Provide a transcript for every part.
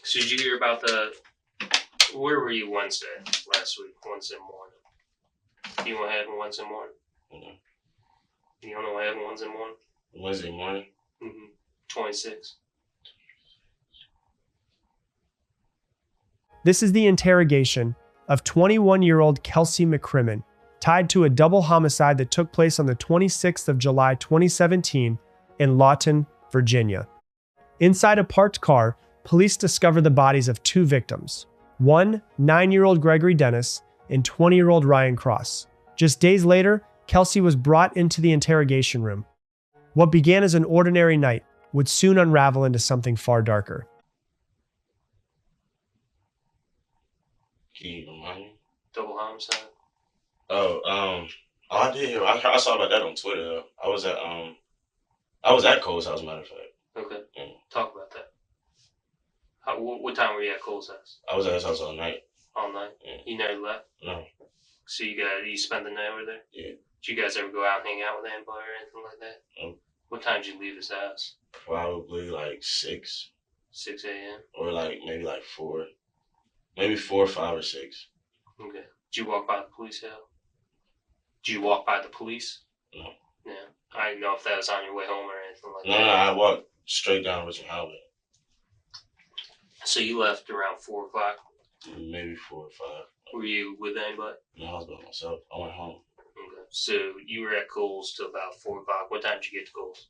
So did you hear about where were you last week? Wednesday morning. You know what happened Wednesday morning? You don't know what happened Wednesday morning? Wednesday morning? 26. This is the interrogation of 21-year-old Kelsey McCrimmon, tied to a double homicide that took place on the 26th of July 2017 in Lawton, Virginia. Inside a parked car, police discovered the bodies of two victims, 9-year-old Gregory Dennis and 20-year-old Ryan Cross. Just days later, Kelsey was brought into the interrogation room. What began as an ordinary night would soon unravel into something far darker. Can you remind me? Double homicide. I did hear. I saw about that on Twitter. I was at Cole's house, matter of fact. Okay. Yeah. Talk about that. What time were you at Cole's house? I was at his house all night. All night? Yeah. You never left? No. So you spent the night over there? Yeah. Did you guys ever go out and hang out with anybody or anything like that? No. What time did you leave his house? Probably like 6. 6 a.m.? Or maybe 4. Maybe 4, 5, or 6. Okay. Did you walk by the police house? Did you walk by the police? No. Yeah. I didn't know if that was on your way home or anything like that. No, I walked straight down Richmond Highway. So you left around 4 o'clock? Maybe 4 or 5. Were you with anybody? No, I was by myself. I went home. Okay. So you were at Cole's till about 4 o'clock. What time did you get to Cole's?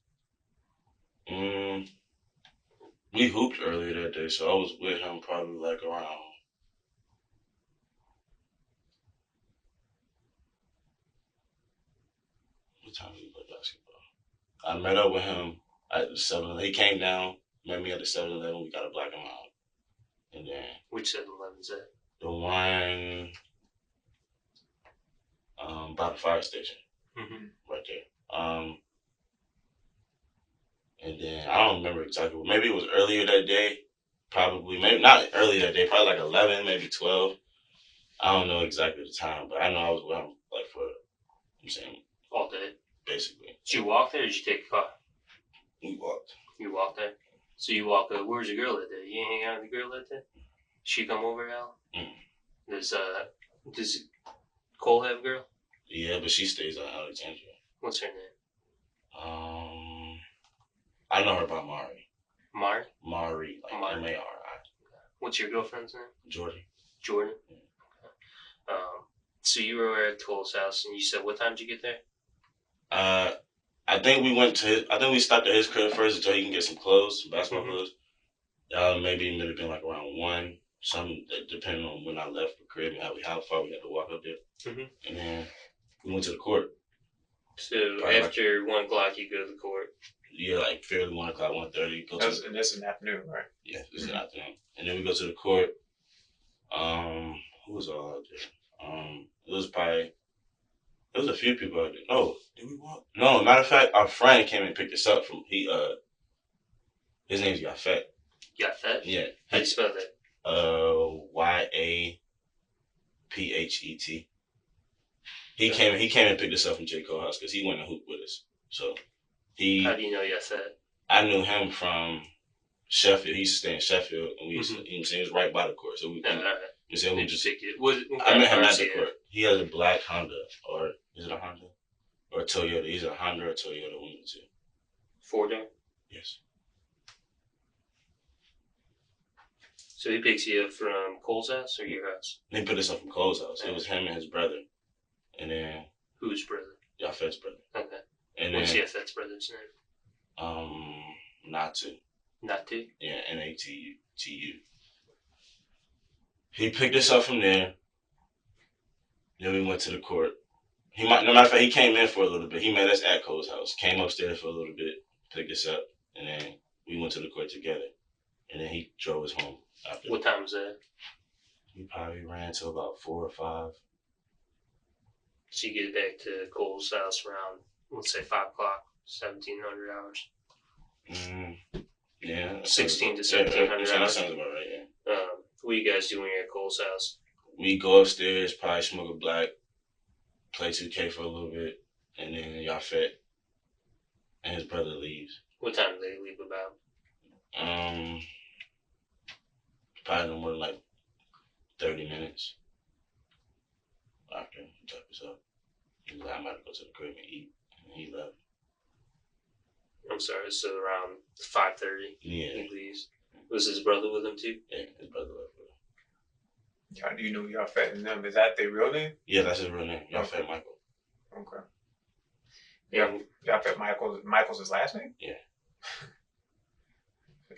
We hooped earlier that day, so I was with him probably around. What time did we play basketball? I met up with him at the 7-Eleven. He came down, met me at the 7-Eleven. We got a black and mild. And then. Which 7-Eleven is that? The one by the fire station. Right there. And then I don't remember exactly. Maybe it was earlier that day. Probably. Maybe not earlier that day. Probably 11, maybe 12. I don't know exactly the time, but I know I was with him for, I'm saying, all day. Basically. Did you walk there or did you take a car? We walked. You walked there? So you walked there. Where's your girl that day? You ain't hang out with the girl that day? She come over, Al? Does Cole have a girl? Yeah, but she stays at Alexandria. What's her name? I know her by Mari. Mari? Mari, Mari. M-A-R-I. What's your girlfriend's name? Jordan. Jordan? Yeah. So you were at Cole's house, and you said, what time did you get there? I think we stopped at his crib first until he can get some clothes, some basketball clothes. Maybe it might have been around 1, depending on when I left the crib and how far we had to walk up there. And then we went to the court. So after 1 o'clock, you go to the court? Yeah, fairly 1 o'clock, 1:30. And that's in the afternoon, right? Yeah, this is in the afternoon. And then we go to the court. Who was all out there? There was a few people out there. Oh, did we walk? No, matter of fact, our friend came and picked us up from, his name's Yafet. Yafet? Yeah. How do you spell that? Yaphet. He came and picked us up from J. Cole house because he went and hooped with us. So How do you know Yafet? I knew him from Sheffield. He used to stay in Sheffield, and we used to, he was right by the court. So we all right. I met him at the court. He has a black Honda, or is it a Honda? Or a Toyota. He's a Honda or Toyota, one of the two. 4-door? Yes. So he picks you up from Cole's house or your house? He put us up from Cole's house. It was him and his brother. And then... Whose brother? Yafet's brother. Okay. And what's Yafet's brother's name? Natu. Natu? Yeah, N-A-T-U. He picked us up from there. Then we went to the court. No matter of fact, he came in for a little bit. He met us at Cole's house. Came upstairs for a little bit, picked us up, and then we went to the court together. And then he drove us home after. What time was that? We probably ran till about 4 or 5. So you get back to Cole's house around, let's say 5 o'clock, 1,700 hours. Yeah. 16 to 1,700 hours. That sounds about right, yeah. What do you guys do when you're at Cole's house? We go upstairs, probably smoke a black, play 2K for a little bit, and then Yafet and his brother leaves. What time do they leave about? Probably no more than like 30 minutes after he took us up. He was like, I'm about to go to the crib and eat. And he left. I'm sorry, so around 5:30 Yeah. he leaves. Was his brother with him too? Yeah, his brother left with him. Y'all, you know y'all fed them. Is that their real name? Yeah, that's his real name. Y'all fed Michael. Okay. Yeah. Y'all fed Michael's his last name? Yeah.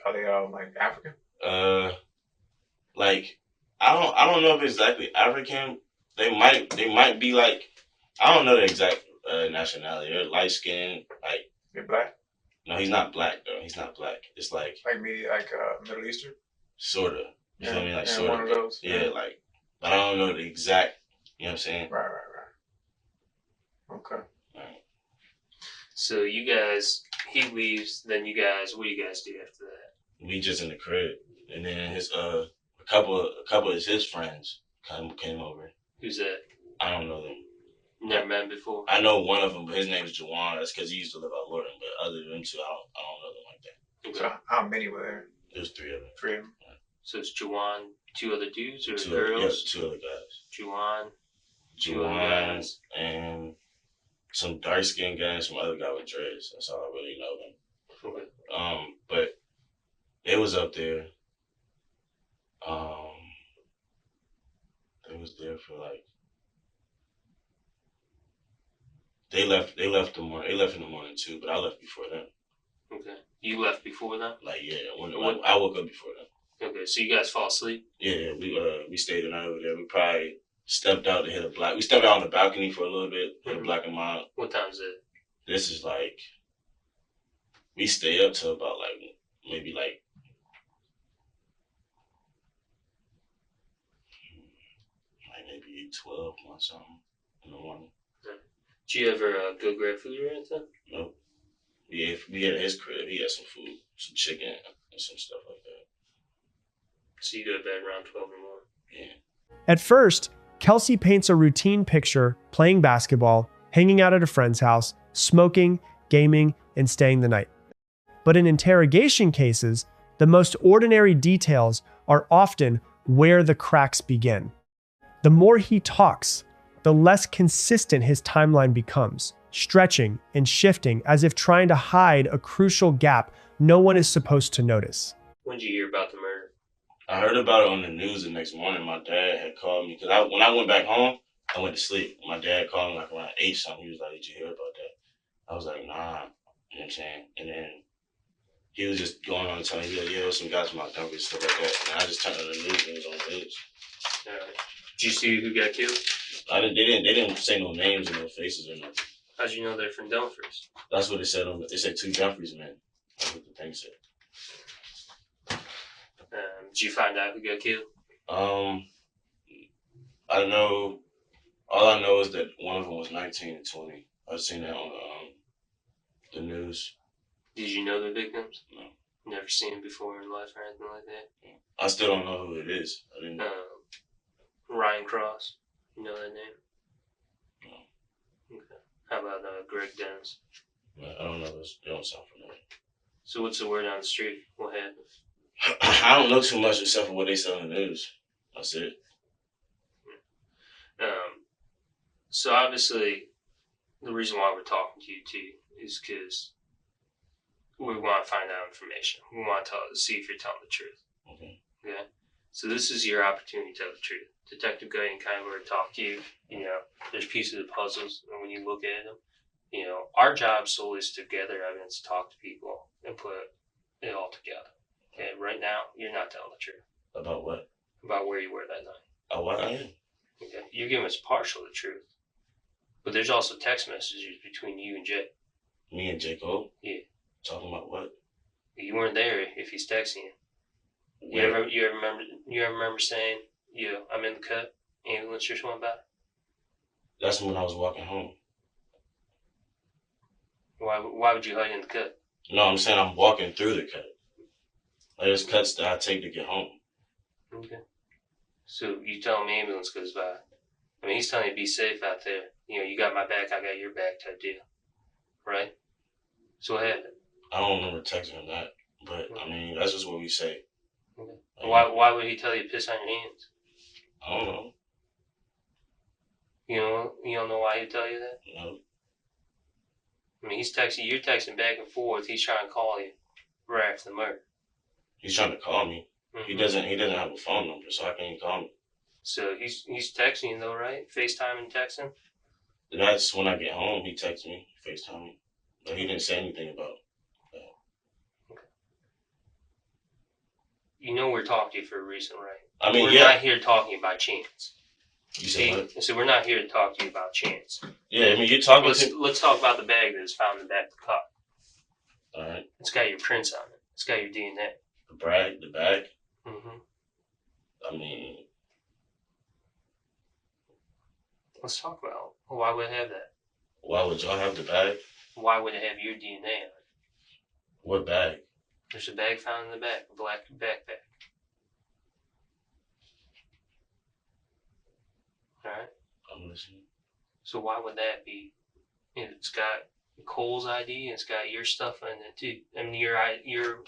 Are they like African? Like I don't know if it's exactly African. They might be like, I don't know the exact nationality. They're light skinned, like. They're black? No, he's not black though. He's not black. It's like Middle Eastern? sorta. You feel me? Like yeah, sorta. one of those. Yeah, like, but I don't know the exact, you know what I'm saying? Right. Okay. Right. So you guys, he leaves, then you guys, what do you guys do after that? We just in the crib. And then his a couple of his friends came over. Who's that? I don't know them. Never met him before? I know one of them, but his name is Juwan. That's because he used to live out Lorton. But other than them two, I don't know them like that. So how many were there? There's 3 of them. 3 of them. So it's Juwan, 2 other dudes or Two girls? 2 other guys. Juwan, 2 other guys. And some dark skinned guy and some other guy with dreads. That's all I really know them. Okay. But they was up there. They was there for like. They left in the morning too, but I left before them. Okay. You left before them? Like, yeah, I woke up before them. Okay, so you guys fall asleep? Yeah, we stayed the night over there. We probably stepped out to hit a black. We stepped out on the balcony for a little bit, hit a black and mild. What time is it? This is like, we stay up till about like, maybe like, maybe 12 or something in the morning. Did you ever go grab food or anything? Nope. Yeah, we had his crib. He had some food, some chicken, and some stuff like that. So you go to bed around 12 in the morning? Yeah. At first, Kelsey paints a routine picture playing basketball, hanging out at a friend's house, smoking, gaming, and staying the night. But in interrogation cases, the most ordinary details are often where the cracks begin. The more he talks, the less consistent his timeline becomes, stretching and shifting as if trying to hide a crucial gap no one is supposed to notice. When did you hear about the murder? I heard about it on the news the next morning. My dad had called me because when I went back home, I went to sleep. My dad called me like around 8 something. He was like, "Did you hear about that?" I was like, "Nah." You know what I'm saying? And then he was just going on telling me, "Yeah, there's some guys from Montgomery and stuff like that." And I just turned on the news and it was on the news. All right. Did you see who got killed? They didn't say no names or no faces or nothing. How'd you know they're from Dumfries? That's what it said it said 2 Dumfries men. That's what the thing said. Did you find out who got killed? I know. All I know is that one of them was 19 and 20. I've seen that on the news. Did you know the victims? No. Never seen them before in life or anything like that? I still don't know who it is. I didn't know. Ryan Cross. You know that name? No. Okay. How about Greg Dennis? I don't know this. They don't sound familiar. So what's the word on the street? What happened? I don't know too much except for what they say on the news. That's it. So obviously, the reason why we're talking to you too is because we want to find out information. We want to see if you're telling the truth. Okay. Okay. So this is your opportunity to tell the truth. Detective Guy and kind of want to talk to you. You know, there's pieces of puzzles, and when you look at them, you know, our job solely is to gather evidence, talk to people, and put it all together. Okay. Right now, you're not telling the truth. About what? About where you were that night. Oh, what I am. Okay. You're giving us partial the truth. But there's also text messages between you and Jay. Me and Jacob? Yeah. Talking about what? You weren't there if he's texting you. You ever remember saying, "Yeah, I'm in the cut. Ambulance just went by"? That's when I was walking home. Why would you hide in the cut? No, I'm saying I'm walking through the cut. Like, there's cuts that I take to get home. Okay. So you tell him ambulance goes by. I mean, he's telling you be safe out there. You know, you got my back, I got your back type deal. Right? So what happened? I don't remember texting him that. But, I mean, that's just what we say. Okay. Why would he tell you to piss on your hands? I don't know. You don't know why he'd tell you that? No. I mean, you're texting back and forth. He's trying to call you right after the murder. He's trying to call me. Mm-hmm. He doesn't have a phone number, so I can't call him. So he's texting you though, right? FaceTime and texting? That's when I get home, he texts me, FaceTime me. But he didn't say anything about that. Okay. You know we're talking to you for a reason, right? I mean, we're not here talking about chance. You said what? So we're not here to talk to you about chance. Yeah, I mean, you're talking Let's talk about the bag that was found in the back of the car. All right. It's got your prints on it. It's got your DNA. The bag? Mm-hmm. I mean... Let's talk about why would it have that? Why would y'all have the bag? Why would it have your DNA on it? What bag? There's a bag found in the back, a black backpack. Alright? I'm listening. So why would that be? It's got Cole's ID and it's got your stuff in it too. I mean, your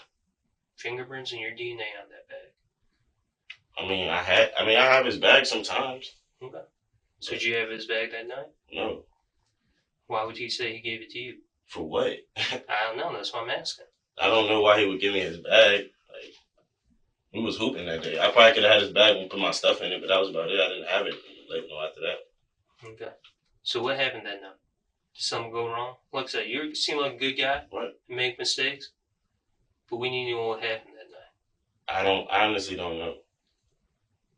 fingerprints and your DNA on that bag. I have his bag sometimes. Okay. So did you have his bag that night? No. Why would he say he gave it to you? For what? I don't know. That's what I'm asking. I don't know why he would give me his bag. Like, he was hooping that day. I probably could have had his bag and put my stuff in it, but that was about it. I didn't have it after that. Okay. So what happened that night? Did something go wrong? Like I said, you seem like a good guy. Right. You make mistakes. But we need to know what happened that night. I honestly don't know.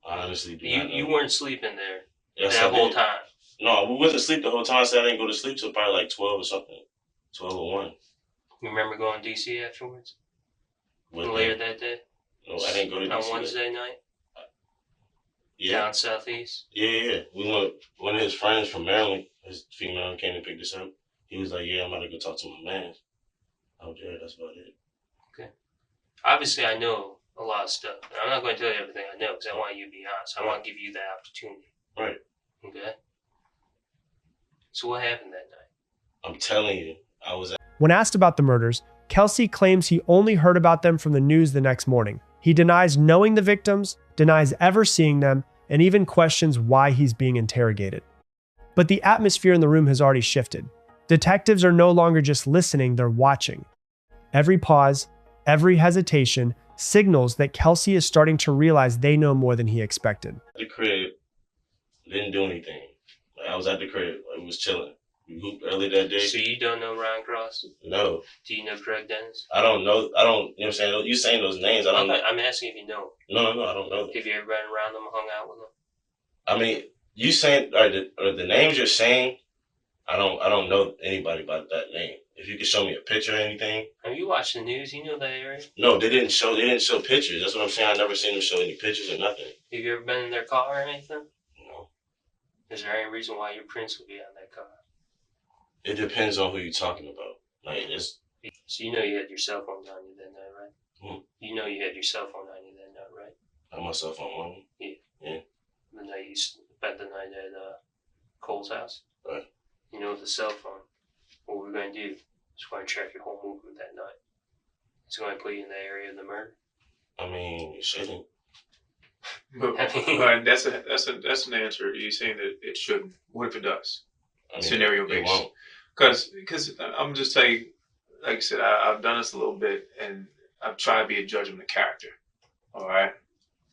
I honestly do not know. You weren't sleeping there Yes, that whole time. No, we wasn't asleep the whole time. I said I didn't go to sleep till probably like 12 or something. 12 or 1. You remember going to D.C. afterwards? What later that day? No, I didn't go to D.C. On Wednesday night? Yeah. Down southeast? Yeah. We went, one of his friends from Maryland, his female, came and picked us up. He was like, yeah, I'm about to go talk to my man. Oh, yeah, that's about it. Okay. Obviously, I know a lot of stuff. And I'm not going to tell you everything I know because I want you to be honest. I want to give you that opportunity. Right. Okay? So what happened that night? I'm telling you, I was... When asked about the murders, Kelsey claims he only heard about them from the news the next morning. He denies knowing the victims, denies ever seeing them, and even questions why he's being interrogated. But the atmosphere in the room has already shifted. Detectives are no longer just listening, they're watching. Every pause, every hesitation signals that Kelsey is starting to realize they know more than he expected. The crib, didn't do anything. I was at the crib, I was chilling. We hooped early that day. So you don't know Ryan Cross? No. Do you know Craig Dennis? I don't know. You know what I'm saying? You saying those names, I don't know. I'm asking if you know. No, I don't know them. Have you ever been around them or hung out with them? I mean, you saying, the names you're saying, I don't know anybody by that name. If you could show me a picture or anything. Have you watched the news? You know that area? No, they didn't show pictures. That's what I'm saying. I never seen them show any pictures or nothing. Have you ever been in their car or anything? No. Is there any reason why your prints would be on that car? It depends on who you're talking about. Like, it's... So you know you had your cell phone on you that night, right? Hmm. You know you had your cell phone on you that night, right? I had my cell phone on me. Yeah. The night you spent the night at Cole's house. Right. You know, with the cell phone, what we're going to do is we're going to track your whole movement that night. It's going to put you in the area of the murder. I mean, it shouldn't. But that's an answer. You're saying that it shouldn't. What if it does? I mean, Scenario it based. won't. Because I'm just saying, like I said, I've done this a little bit, and I've tried to be a judgment of character. All right.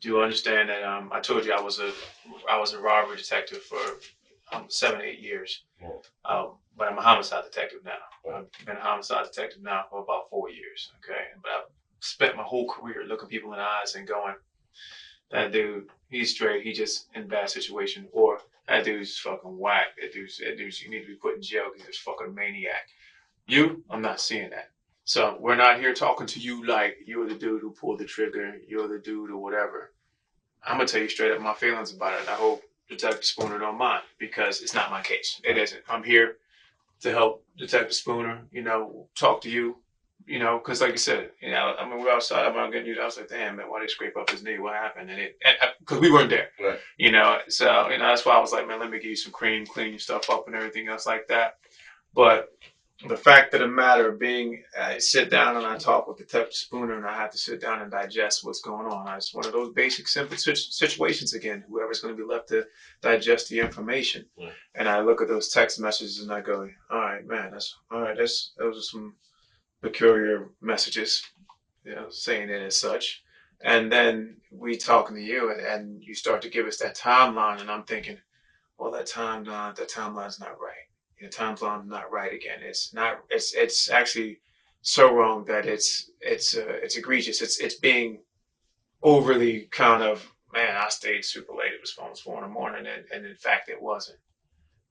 Do you understand that? I told you I was a robbery detective for 7-8 years. Yeah. But I'm a homicide detective now. I've been a homicide detective now for about 4 years. Okay. But I've spent my whole career looking people in the eyes and going, that dude, he's straight. He just in a bad situation. Or that dude's fucking whack. That dude's, you need to be put in jail because he's a fucking maniac. I'm not seeing that. So we're not here talking to you like you're the dude who pulled the trigger. You're the dude or whatever. I'm going to tell you straight up my feelings about it. And I hope Detective Spooner don't mind because it's not my case. It isn't. I'm here to help Detective Spooner, talk to you, because like you said, I mean, we're outside. I'm getting you. I was like, damn, man, why they scrape up his knee? What happened? And because we weren't there, Right. So, that's why I was like, man, let me give you some cream, clean your stuff up and everything else like that. But the fact of the matter being, I sit down and I talk with Detective Spooner, and I have to sit down and digest what's going on. It's one of those basic, simple situations again. Whoever's going to be left to digest the information, and I look at those text messages and I go, "All right, man, that's all right. Those are some peculiar messages, saying it as such." And then we talking to you, and you start to give us that timeline, and I'm thinking, well, that timeline's not right. The timeline's not right again. It's not. It's actually so wrong that it's egregious. It's being overly kind of, man, I stayed super late. It was almost 4 in the morning, and in fact it wasn't,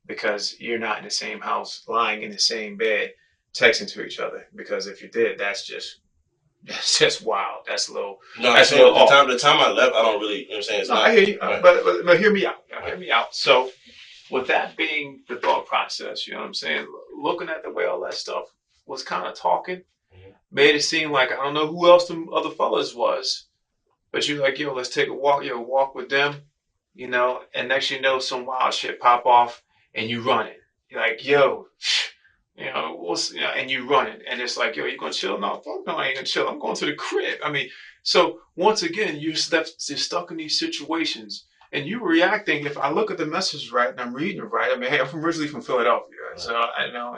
because you're not in the same house, lying in the same bed, texting to each other. Because if you did, that's just wild. That's a little. No, That's a little off. the time I left, I don't really. You know what I'm saying? It's No, not, I hear you, right. but hear me out. Hear me out. So, with that being the thought process, you know what I'm saying? Looking at the way all that stuff was kind of talking, made it seem like I don't know who else the other fellas was, but you're like, yo, let's take a walk, walk with them, and next you know, some wild shit pop off, and you running. You're like, yo, and you running, and it's like, yo, you gonna chill? No, fuck no, I ain't gonna chill. I'm going to the crib. I mean, so once again, you're stuck in these situations. And you reacting, if I look at the message right and I'm reading it right, I mean, hey, I'm originally from Philadelphia, so I know,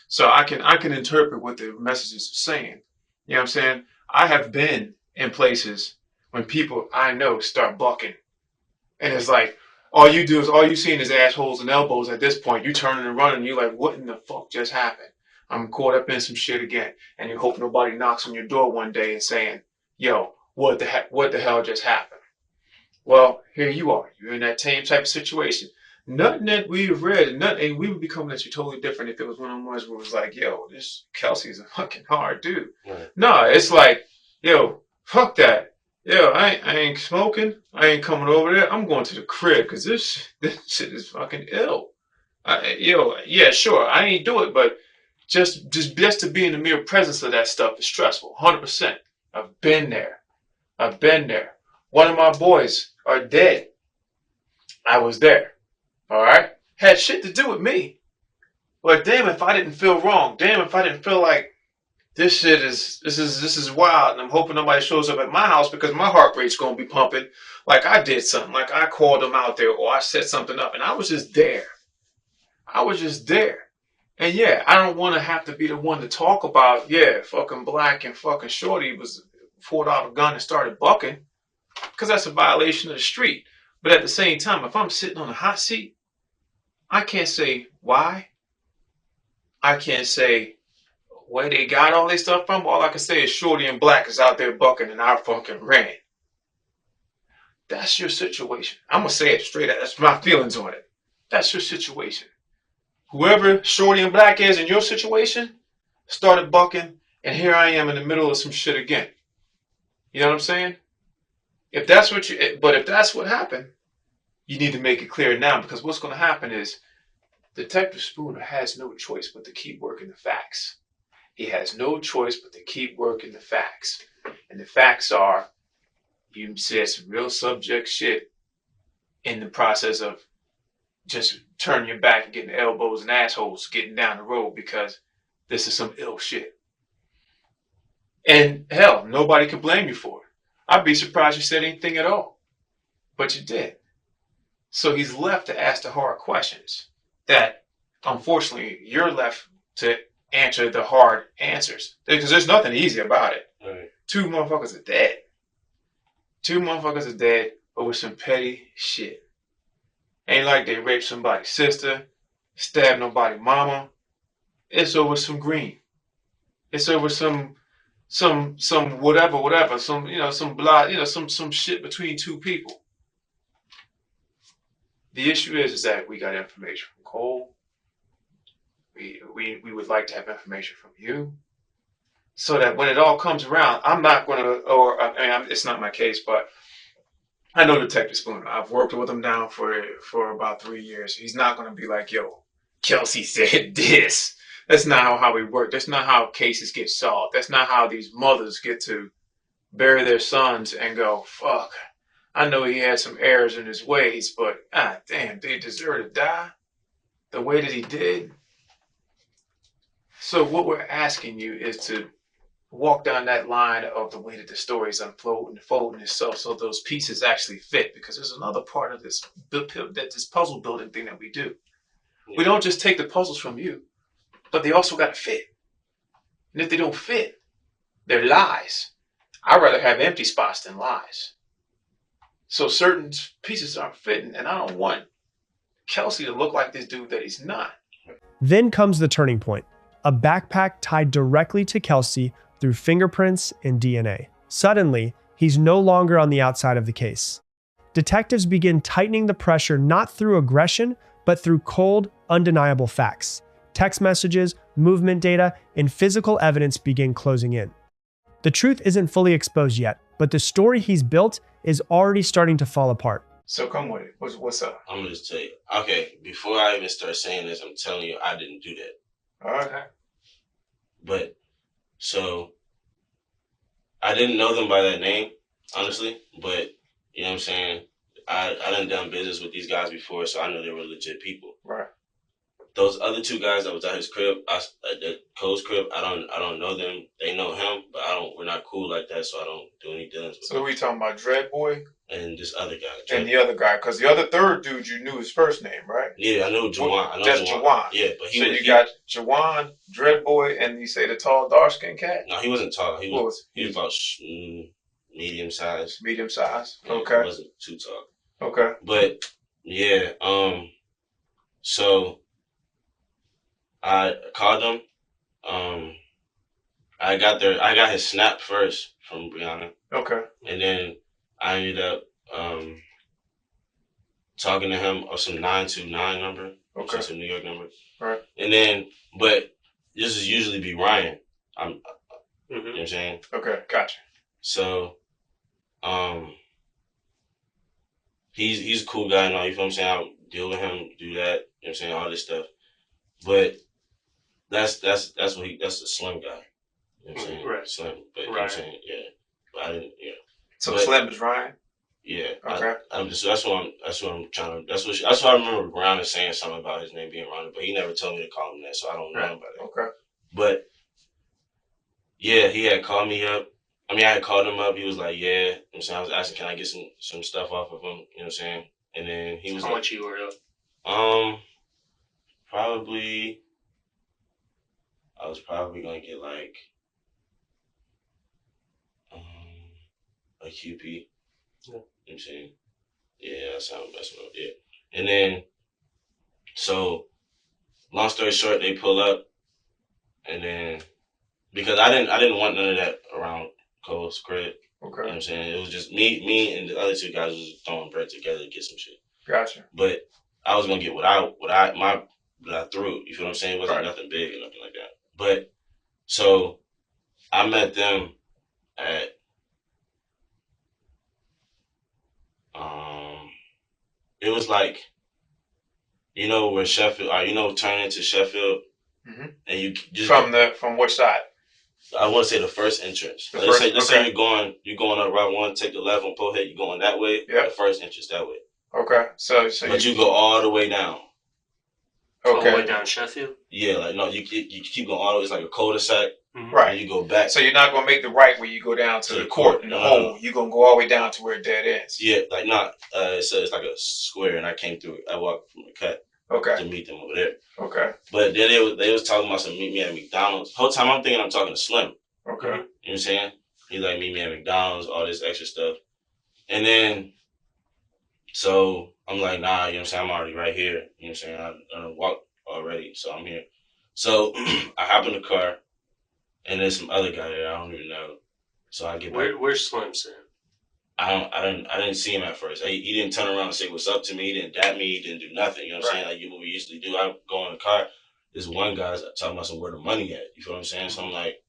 so I can interpret what the messages are saying. You know what I'm saying? I have been in places when people I know start bucking, and it's like, all you seeing is assholes and elbows at this point. You turning and running, you're like, what in the fuck just happened? I'm caught up in some shit again, and you hope nobody knocks on your door one day and saying, yo, what the hell just happened? Well, here you are. You're in that same type of situation. Nothing that we've read, and we would be coming at you totally different if it was one of them ones where it was like, yo, this Kelsey's a fucking hard dude. Right. No, it's like, yo, fuck that. Yo, I ain't smoking. I ain't coming over there. I'm going to the crib because this shit is fucking ill. Yeah, sure, I ain't do it, but just to be in the mere presence of that stuff is stressful. 100%. I've been there. One of my boys are dead. I was there. All right? Had shit to do with me. But damn if I didn't feel wrong. Damn if I didn't feel like this is wild, and I'm hoping nobody shows up at my house because my heart rate's gonna be pumping like I did something, like I called them out there or I set something up, and I was just there. And yeah, I don't want to have to be the one to talk about, fucking Black and fucking Shorty was pulled out a gun and started bucking, because that's a violation of the street. But at the same time, if I'm sitting on a hot seat, I can't say why. I can't say where they got all this stuff from. All I can say is Shorty and Black is out there bucking and I fucking ran. That's your situation. I'm going to say it straight out. That's my feelings on it. That's your situation. Whoever Shorty and Black is in your situation started bucking, and here I am in the middle of some shit again. You know what I'm saying? If that's what happened, you need to make it clear now, because what's going to happen is Detective Spooner has no choice but to keep working the facts. He has no choice but to keep working the facts. And the facts are, you said some real subject shit in the process of just turning your back and getting elbows and assholes getting down the road, because this is some ill shit. And hell, nobody can blame you for it. I'd be surprised you said anything at all. But you did. So he's left to ask the hard questions that, unfortunately, you're left to answer the hard answers. Because there's nothing easy about it. Right. Two motherfuckers are dead over some petty shit. Ain't like they raped somebody's sister, stabbed nobody's mama. It's over some green. It's over some whatever, some blah, some shit between two people. The issue is that we got information from Cole. We would like to have information from you, so that when it all comes around, I'm not going to, it's not my case, but I know Detective Spooner. I've worked with him now for about 3 years. He's not going to be like, yo, Kelsey said this. That's not how we work. That's not how cases get solved. That's not how these mothers get to bury their sons and go, fuck, I know he had some errors in his ways, but damn, did he deserve to die the way that he did? So what we're asking you is to walk down that line of the way that the story is unfolding and folding itself, so those pieces actually fit. Because there's another part of this puzzle building thing that we do. Yeah. We don't just take the puzzles from you, but they also got to fit. And if they don't fit, they're lies. I'd rather have empty spots than lies. So certain pieces aren't fitting, and I don't want Kelsey to look like this dude that he's not. Then comes the turning point. A backpack tied directly to Kelsey through fingerprints and DNA. Suddenly, he's no longer on the outside of the case. Detectives begin tightening the pressure not through aggression, but through cold, undeniable facts. Text messages, movement data, and physical evidence begin closing in. The truth isn't fully exposed yet, but the story he's built is already starting to fall apart. So come with it. What's up? I'm gonna just tell you. Okay, before I even start saying this, I'm telling you I didn't do that. All right. But so I didn't know them by that name, honestly. But you know what I'm saying? I done business with these guys before, so I know they were legit people. Right. Those other two guys that was at his crib, at Cole's crib, I don't know them. They know him, but we're not cool like that, so I don't do any dealings with So them. we talking about Dread Boy And this other guy. and the other guy, because the other third dude you knew his first name, right? Yeah, I know Jawan. Just Jawan. Yeah, but So you got Jawan, Dread Boy, and you say the tall, dark skinned cat? No, he wasn't tall. He was about medium size. Medium size. Yeah, Okay. He wasn't too tall. Okay. But yeah, so I called him. I got his snap first from Brianna. Okay. And then I ended up talking to him of some 929 number. Okay. Some New York number. Right. And then, but this is usually be Ryan. You know Mm-hmm. what I'm saying? Okay. Gotcha. So, he's a cool guy and all, you feel what I'm saying? I'll deal with him, do that, you know what I'm saying, all this stuff. But that's the slim guy. You know what I'm saying? Right. Slim. But you know what I'm saying? Yeah. But I didn't, yeah. So But- Slim is Ryan? Yeah. Okay. That's what I remember Brown is saying something about his name being Ronnie, but he never told me to call him that, so I don't know about it. Okay. But yeah, he had called me up. I mean, I had called him up. He was like, yeah. You know what I'm saying? I was asking, can I get some stuff off of him? You know what I'm saying? And then he was How like, much you were up? probably, I was probably going to get like, a QP. Yeah. You know what I'm saying? Yeah, that's what yeah. And then, so, long story short, they pull up, and then, because I didn't want none of that around Cole's crib. You know what Okay. I'm saying? It was just me and the other two guys was just throwing bread together to get some shit. Gotcha. But I was gonna get what I threw. You feel what I'm saying? It wasn't Right. nothing big or nothing like that. But so I met them at it was like, you know where Sheffield, turn into Sheffield, Mhm. and you just From which side? I want to say the first entrance. The Let's first- say okay. you're going up Route 1, take the left on Pohead, you're going that way. Yeah. The first entrance that way. Okay. So But you go all the way down. All the way okay. down Sheffield? Yeah, like no, you keep going all the way. It's like a cul-de-sac, Mm-hmm. Right. and you go back. So you're not gonna make the right where you go down to the court in the No. hole. You're gonna go all the way down to where it dead ends. Yeah, like not. It's like a square, and I came through it. I walked from the cut Okay. to meet them over there. Okay. But then they was talking about some meet me at McDonald's. Whole time I'm thinking I'm talking to Slim. Okay. You know what I'm saying? He's like, meet me at McDonald's, all this extra stuff. And then, so I'm like, nah, you know what I'm saying? I'm already right here. You know what I'm saying? I walked already, so I'm here. So I hop in the car, and there's some other guy there I don't even know. So I get back. Where's Slim Sam? I didn't see him at first. He didn't turn around and say what's up to me. He didn't dap me. He didn't do nothing. You know what I'm saying? Like what we usually do. I go in the car. This one guy's talking about where the money at. You feel what I'm saying? So I'm like,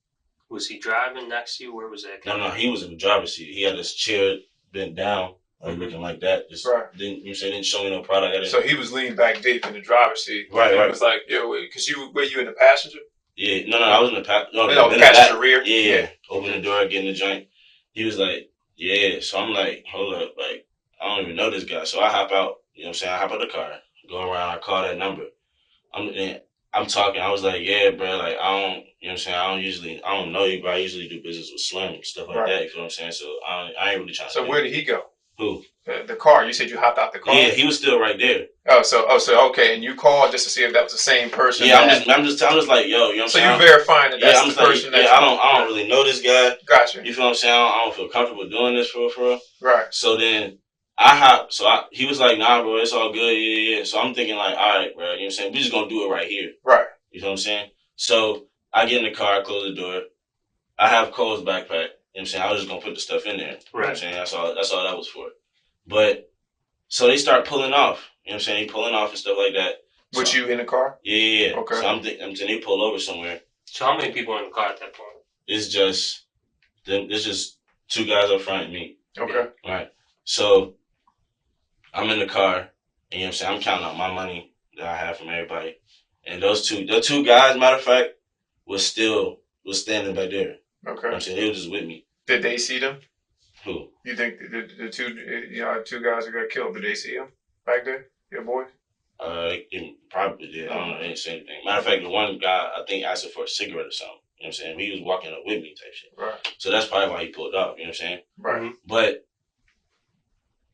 Was he driving next to you? Where was that? no, he was in the driver's seat. He had this chair bent down, looking like that. Just Right. didn't, you know what I'm saying? Didn't show me no product. I didn't. So he was leaning back deep in the driver's seat. Right, And right. It was like, because were you in the passenger? Yeah, no, I was in the No, in the passenger back. rear. Yeah. Open the door, get in the joint. He was like, yeah. So I'm like, hold up, like I don't even know this guy. So I hop out. You know what I'm saying? I hop out the car, go around. I call that number. I'm talking. I was like, yeah, bro. Like, I don't, you know what I'm saying? I don't know you, bro. I usually do business with Slim and stuff like that. You feel what I'm saying? So I ain't really trying to. So where did he go? Who? The car. You said you hopped out the car. Yeah, he was still right there. So okay. And you called just to see if that was the same person. Yeah, I'm just like, yo, you know what I'm saying? So you verifying that that's the person? Yeah, I don't really know this guy. Gotcha. You feel what I'm saying? I don't feel comfortable doing this for real. Right. So then he was like, nah, bro, it's all good. Yeah. So I'm thinking like, all right, bro, you know what I'm saying? We just gonna do it right here. Right. You know what I'm saying? So I get in the car, close the door. I have Cole's backpack. You know what I'm saying? I was just gonna put the stuff in there. You know what I'm saying? That's all that was for. But so they start pulling off. You know what I'm saying? They pulling off and stuff like that. With you in the car? Yeah. Okay. So I'm saying they pull over somewhere. So how many people in the car at that point? It's just two guys up front and me. Okay. All right. So I'm in the car, and you know what I'm saying? I'm counting out my money that I have from everybody. And the two guys, matter of fact, was standing back there. Okay. You know what I'm saying? They were just with me. Did they see them? Who? You think the two guys who got killed, did they see them back there? Your boys? Probably did. I don't know. They didn't say anything. Matter of fact, the one guy, I think, asked him for a cigarette or something. You know what I'm saying? He was walking up with me type shit. Right. So that's probably why he pulled up. You know what I'm saying? Right. Mm-hmm. But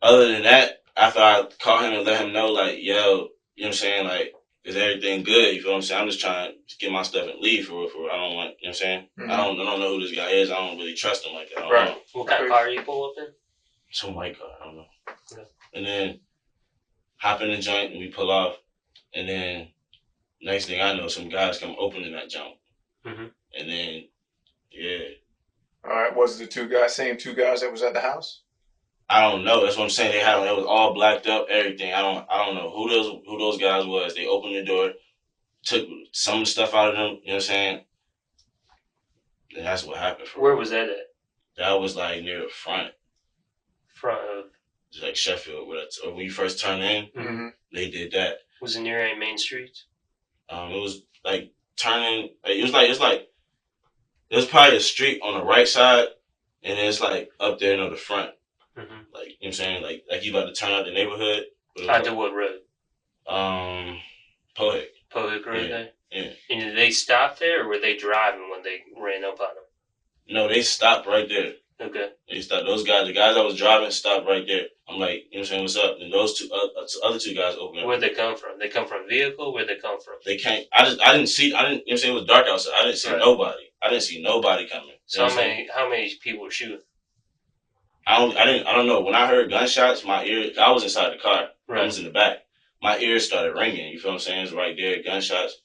other than that, after I call him and let him know, like, yo, you know what I'm saying? Like, is everything good? You feel what I'm saying? I'm just trying to get my stuff and leave for real. I don't want, you know what I'm saying? Mm-hmm. I don't know who this guy is. I don't really trust him like that. I don't know. What kind of car you pull up in? Some white car. I don't know. Okay. And then hop in the joint and we pull off. And then next thing I know, some guys come opening that jump. Mm-hmm. And then, yeah. All right. Was it the same two guys that was at the house? I don't know. That's what I'm saying. It was all blacked up, everything. I don't know who those guys was. They opened the door, took some of the stuff out of them. You know what I'm saying? And that's what happened. Where was that at? That was like near the front. Front of? Just like Sheffield, when you first turn in, Mm-hmm. they did that. Was it near any main streets? It was like turning. It was probably a street on the right side, and it's like up there in the front. Mm-hmm. Like, you know what I'm saying? Like you about to turn out the neighborhood. Onto what road? Pohick. Pohick Road there? Yeah. And did they stop there, or were they driving when they ran up on them? No, they stopped right there. Okay. They stopped. The guys that was driving stopped right there. I'm like, you know what I'm saying? What's up? And those other two guys opened up. Where'd they come from? They come from vehicle? Where'd they come from? They came. I didn't see, you know what I'm saying? It was dark outside. I didn't see nobody. I didn't see nobody coming. So how many people were shooting? I don't know. When I heard gunshots, I was inside the car. Right. I was in the back. My ears started ringing. You feel what I'm saying? It's right there, gunshots.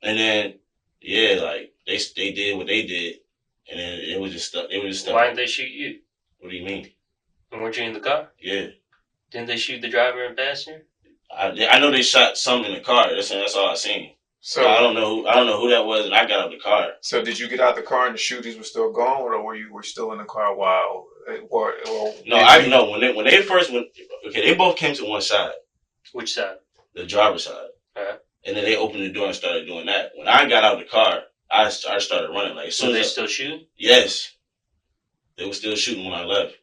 And then, yeah, like they did what they did, and then it was just stuck. Why didn't they shoot you? What do you mean? And weren't you in the car? Yeah. Didn't they shoot the driver and passenger? I know they shot some in the car. That's all I seen. So I don't know who that was, and I got out the car. So did you get out the car and the shooters were still gone, or were you still in the car while? No, I know when they first went. Okay, they both came to one side. Which side? The driver's side. Uh-huh. And then they opened the door and started doing that. When I got out of the car, I started running. Like, so they still shooting? Yes, they were still shooting when I left.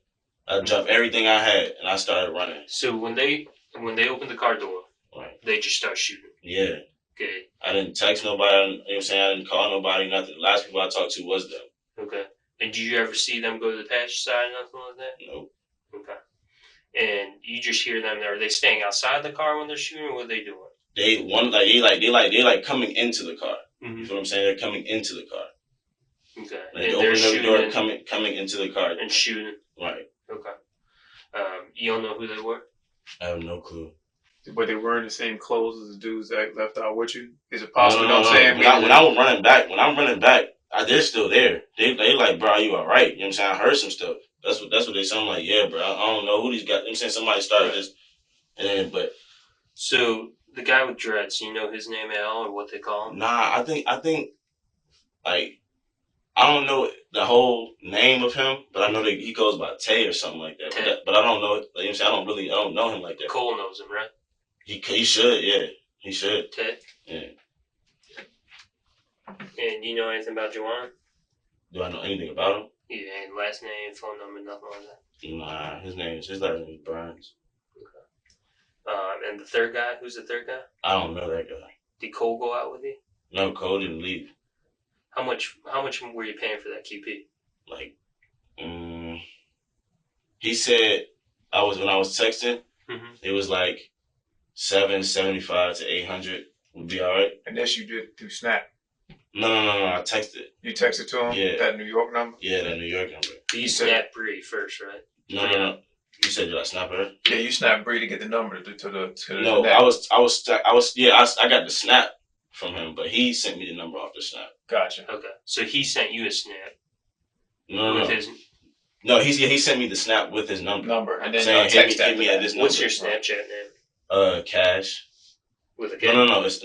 I dropped everything I had and I started running. So when they opened the car door, right, they just start shooting. Yeah. Okay. I didn't text nobody. You know what I'm saying? I didn't call nobody. Nothing. The last people I talked to was them. Okay. And did you ever see them go to the passenger side or nothing like that? Nope. Okay. And you just hear them there. Are they staying outside the car when they're shooting, or what are they doing? They coming into the car. Mm-hmm. You feel what I'm saying? They're coming into the car. Okay. Like they open the door, coming into the car and shooting. Right. Okay. You don't know who they were? I have no clue. But they were in the same clothes as the dudes that left out with you? Is it possible? No. When I'm running back, they're still there. They like, bro, you all right? You know what I'm saying? I heard some stuff. That's what they sound like. Yeah, bro. I don't know who these guys. You know what I'm saying? Somebody started this, and then but. So the guy with dreads, you know his name at all, or what they call him? Nah, I think like I don't know the whole name of him, but I know that he goes by Tay or something like that. But I don't know. Like, you know what I'm saying? I don't know him like that. Cole knows him, right? He should, yeah. He should. Ted? Yeah. And do you know anything about Juwan? Do I know anything about him? Yeah, and last name, phone number, nothing like that? Nah, his last name is Burns. Okay. And the third guy, who's the third guy? I don't know that guy. Did Cole go out with you? No, Cole didn't leave. How much were you paying for that QP? Like, he said when I was texting, it was like $775 to $800 would be all right. And this you did through Snap. No. I texted. You texted to him? Yeah. That New York number? Yeah, that New York number. You snapped Bree first, right? No. You said did I snap her? Yeah, you snapped Bree to get the number to the No, net. I got the snap from him, but he sent me the number off the snap. Gotcha. Okay, so he sent you a snap. No. No, he sent me the snap with his number. And then saying hit me at this number. What's your Snapchat name? Cash. With a K? No. It's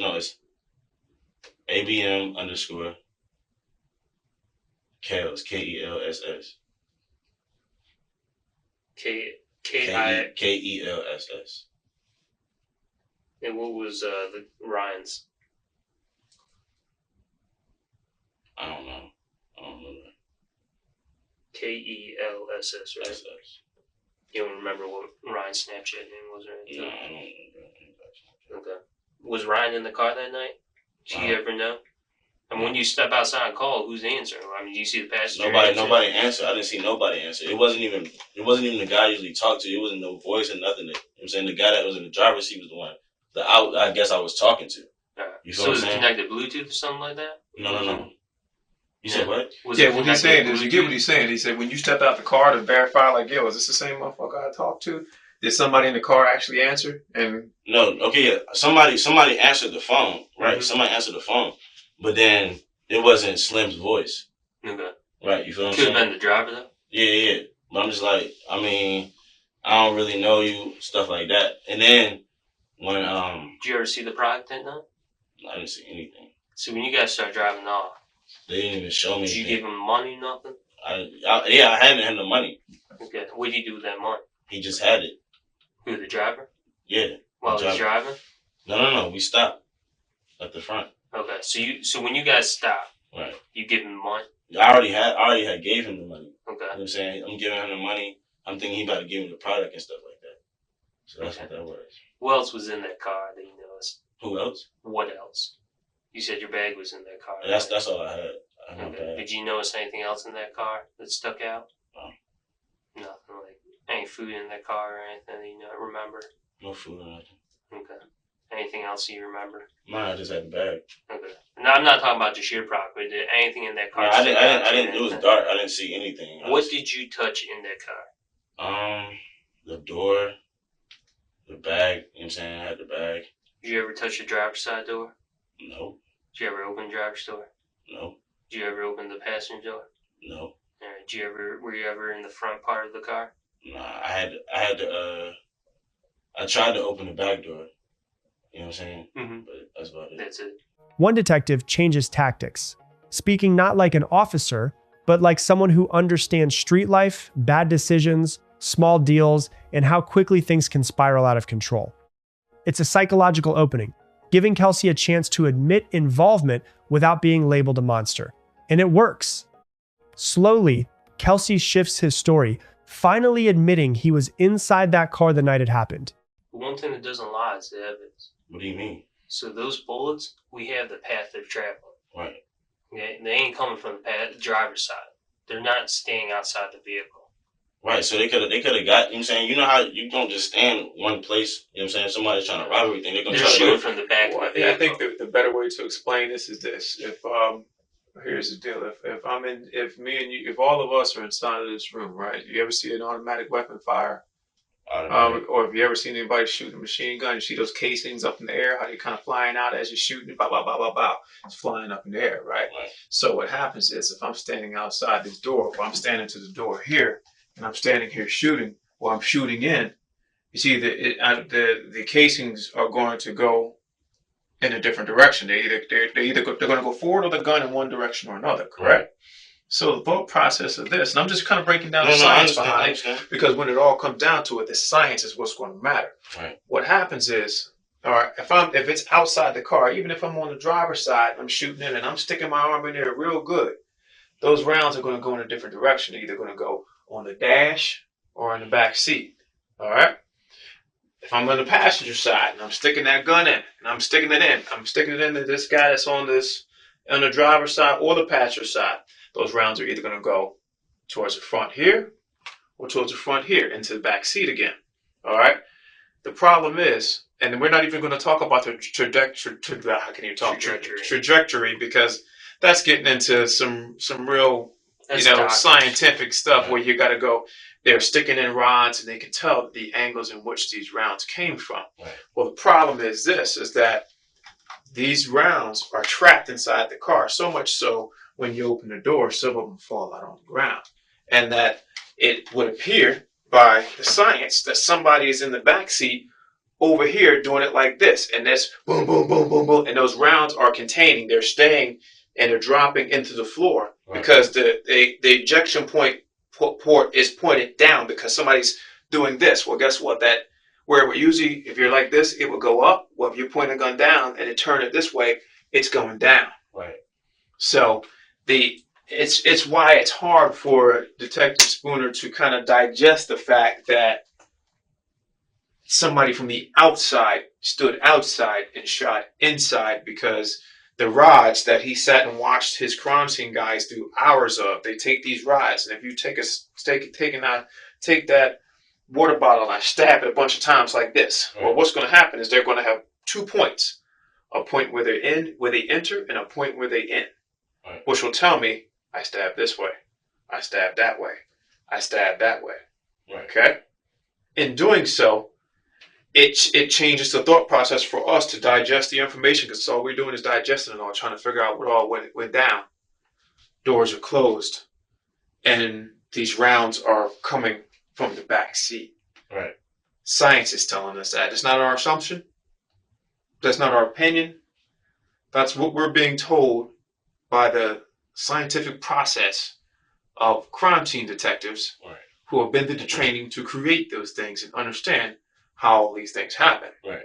ABM _ Kels, KELSS. KELSS. And what was the Ryan's? I don't know. KELSS, right? SS. You don't remember what Ryan's Snapchat name was or anything? No, I don't remember. Okay. Was Ryan in the car that night? Did you ever know? And when you step outside and call, who's answering? I mean, do you see the passenger? Nobody answer. I didn't see nobody answer. It wasn't even the guy I usually talk to. It wasn't no voice or nothing. You know what I'm saying? The guy that was in the driver's seat was the one I guess I was talking to. You so was it connected Bluetooth or something like that? No. You said what? What he's saying is, you get what he's saying. He said when you stepped out the car to verify, like, yo, is this the same motherfucker I talked to? Did somebody in the car actually answer? And no, okay, yeah. Somebody answered the phone, right? Mm-hmm. Somebody answered the phone, but then it wasn't Slim's voice. Okay. Right, you feel what I'm saying? Could have been the driver, though? Yeah. But I'm just like, I mean, I don't really know you, stuff like that. And then when did you ever see the product that night? I didn't see anything. So when you guys start driving off, they didn't even show me. Did you give him money, nothing? I hadn't had the money. Okay. What did you do with that money? He just had it. Who, the driver? Yeah. While he was driving? No. We stopped at the front. Okay. So when you guys stopped, right, you give him money? I already had gave him the money. Okay. You know what I'm saying? I'm giving him the money. I'm thinking he about to give me the product and stuff like that. So that's what that was. Who else was in that car that you noticed? Who else? What else? You said your bag was in that car. That's all I had. Okay. Did you notice anything else in that car that stuck out? No. Nothing, like any food in that car or anything that you remember? No food or nothing. Okay. Anything else you remember? No, I just had the bag. Okay. No, I'm not talking about just your property. Did anything in that car? No, I didn't. It was dark. I didn't see anything. What did you touch in that car? The door, the bag. You know what I'm saying? I had the bag. Did you ever touch the driver's side door? No. Did you ever open the driver's door? No. Did you ever open the passenger door? No. Were you ever in the front part of the car? Nah, I tried to open the back door. You know what I'm saying? Mm-hmm. But that's about it. That's it. One detective changes tactics, speaking not like an officer, but like someone who understands street life, bad decisions, small deals, and how quickly things can spiral out of control. It's a psychological opening, giving Kelsey a chance to admit involvement without being labeled a monster. And it works. Slowly, Kelsey shifts his story, finally admitting he was inside that car the night it happened. One thing that doesn't lie is the evidence. What do you mean? So those bullets, we have the path they're traveling. Right. Okay? They ain't coming from the driver's side. They're not staying outside the vehicle. Right, so they could have got, you know what I'm saying? You know how you don't just stand one place, you know what I'm saying? Somebody's trying to rob everything. They're going to try to shoot from the back of the vehicle. I think the better way to explain this is this. Here's the deal. If all of us are inside of this room, right? You ever see an automatic weapon fire? Or have you ever seen anybody shooting a machine gun? You see those casings up in the air, how they're kind of flying out as you're shooting, blah, blah, blah, blah, blah. It's flying up in the air, right? So what happens is if I'm standing outside this door, or I'm standing to the door here, and I'm standing here shooting, or I'm shooting in, you see the casings are going to go in a different direction. They're going to go forward or the gun in one direction or another, correct? So the thought process of this, and I'm just kind of breaking down the science behind it, because when it all comes down to it, the science is what's going to matter. Right. What happens is, all right, if it's outside the car, even if I'm on the driver's side, I'm shooting in and I'm sticking my arm in there real good, those rounds are going to go in a different direction. They're either going to go on the dash or in the back seat. All right. if I'm on the passenger side and I'm sticking that gun in, and I'm sticking it into this guy that's on the driver's side or the passenger side, those rounds are either going to go towards the front here or towards the front here into the back seat again. All right. The problem is, and we're not even going to talk about the trajectory because that's getting into some real scientific stuff where you got to go. They're sticking in rods and they can tell the angles in which these rounds came from. Right. Well, the problem is that these rounds are trapped inside the car, so much so when you open the door, some of them fall out on the ground. And that it would appear by the science that somebody is in the back seat over here doing it like this. And this boom, boom, boom, boom, boom. And those rounds are containing, they're staying and they're dropping into the floor because the ejection port is pointed down because somebody's doing this. Well, guess what? That where usually if you're like this, it would go up. Well, if you point a gun down and it turn it this way, it's going down. Right. So it's why it's hard for Detective Spooner to kind of digest the fact that somebody from the outside stood outside and shot inside because the rods that he sat and watched his crime scene guys do hours of, they take these rods, and if you take that water bottle and stab it a bunch of times like this, well, what's going to happen is they're going to have 2 points, a point where they enter, and a point where they end, which will tell me I stabbed this way, I stabbed that way, I stabbed that way. Right. Okay. In doing so, it changes the thought process for us to digest the information because all we're doing is digesting it all, trying to figure out what all went down. Doors are closed, and these rounds are coming from the back seat. Right. Science is telling us that. It's not our assumption. That's not our opinion. That's what we're being told by the scientific process of crime scene detectives who have been through the training to create those things and understand how all these things happen. Right.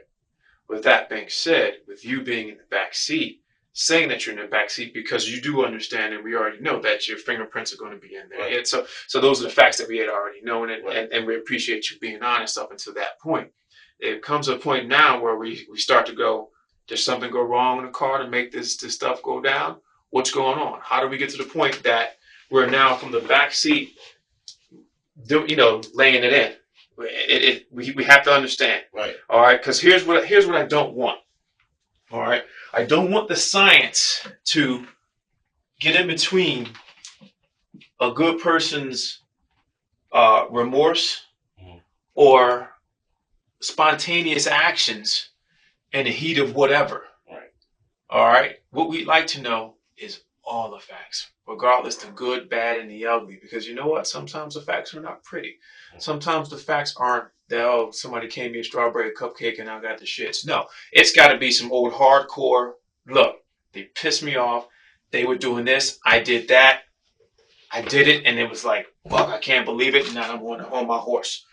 With that being said, with you being in the back seat, saying that you're in the back seat because you do understand, and we already know that your fingerprints are going to be in there. Right. So those are the facts that we had already known, and we appreciate you being honest up until that point. It comes a point now where we start to go, does something go wrong in the car to make this stuff go down? What's going on? How do we get to the point that we're now from the back seat, laying it in? We have to understand. Right. All right. Because here's what I don't want. All right. I don't want the science to get in between a good person's remorse or spontaneous actions in the heat of whatever. Right. All right. What we'd like to know is all the facts, regardless the good, bad, and the ugly. Because you know what? Sometimes the facts are not pretty. Sometimes the facts aren't that, oh, somebody came me a strawberry cupcake and I got the shits. No, it's got to be some old hardcore. Look, they pissed me off. They were doing this. I did that. I did it, and it was like, fuck, I can't believe it. And now I'm on my horse,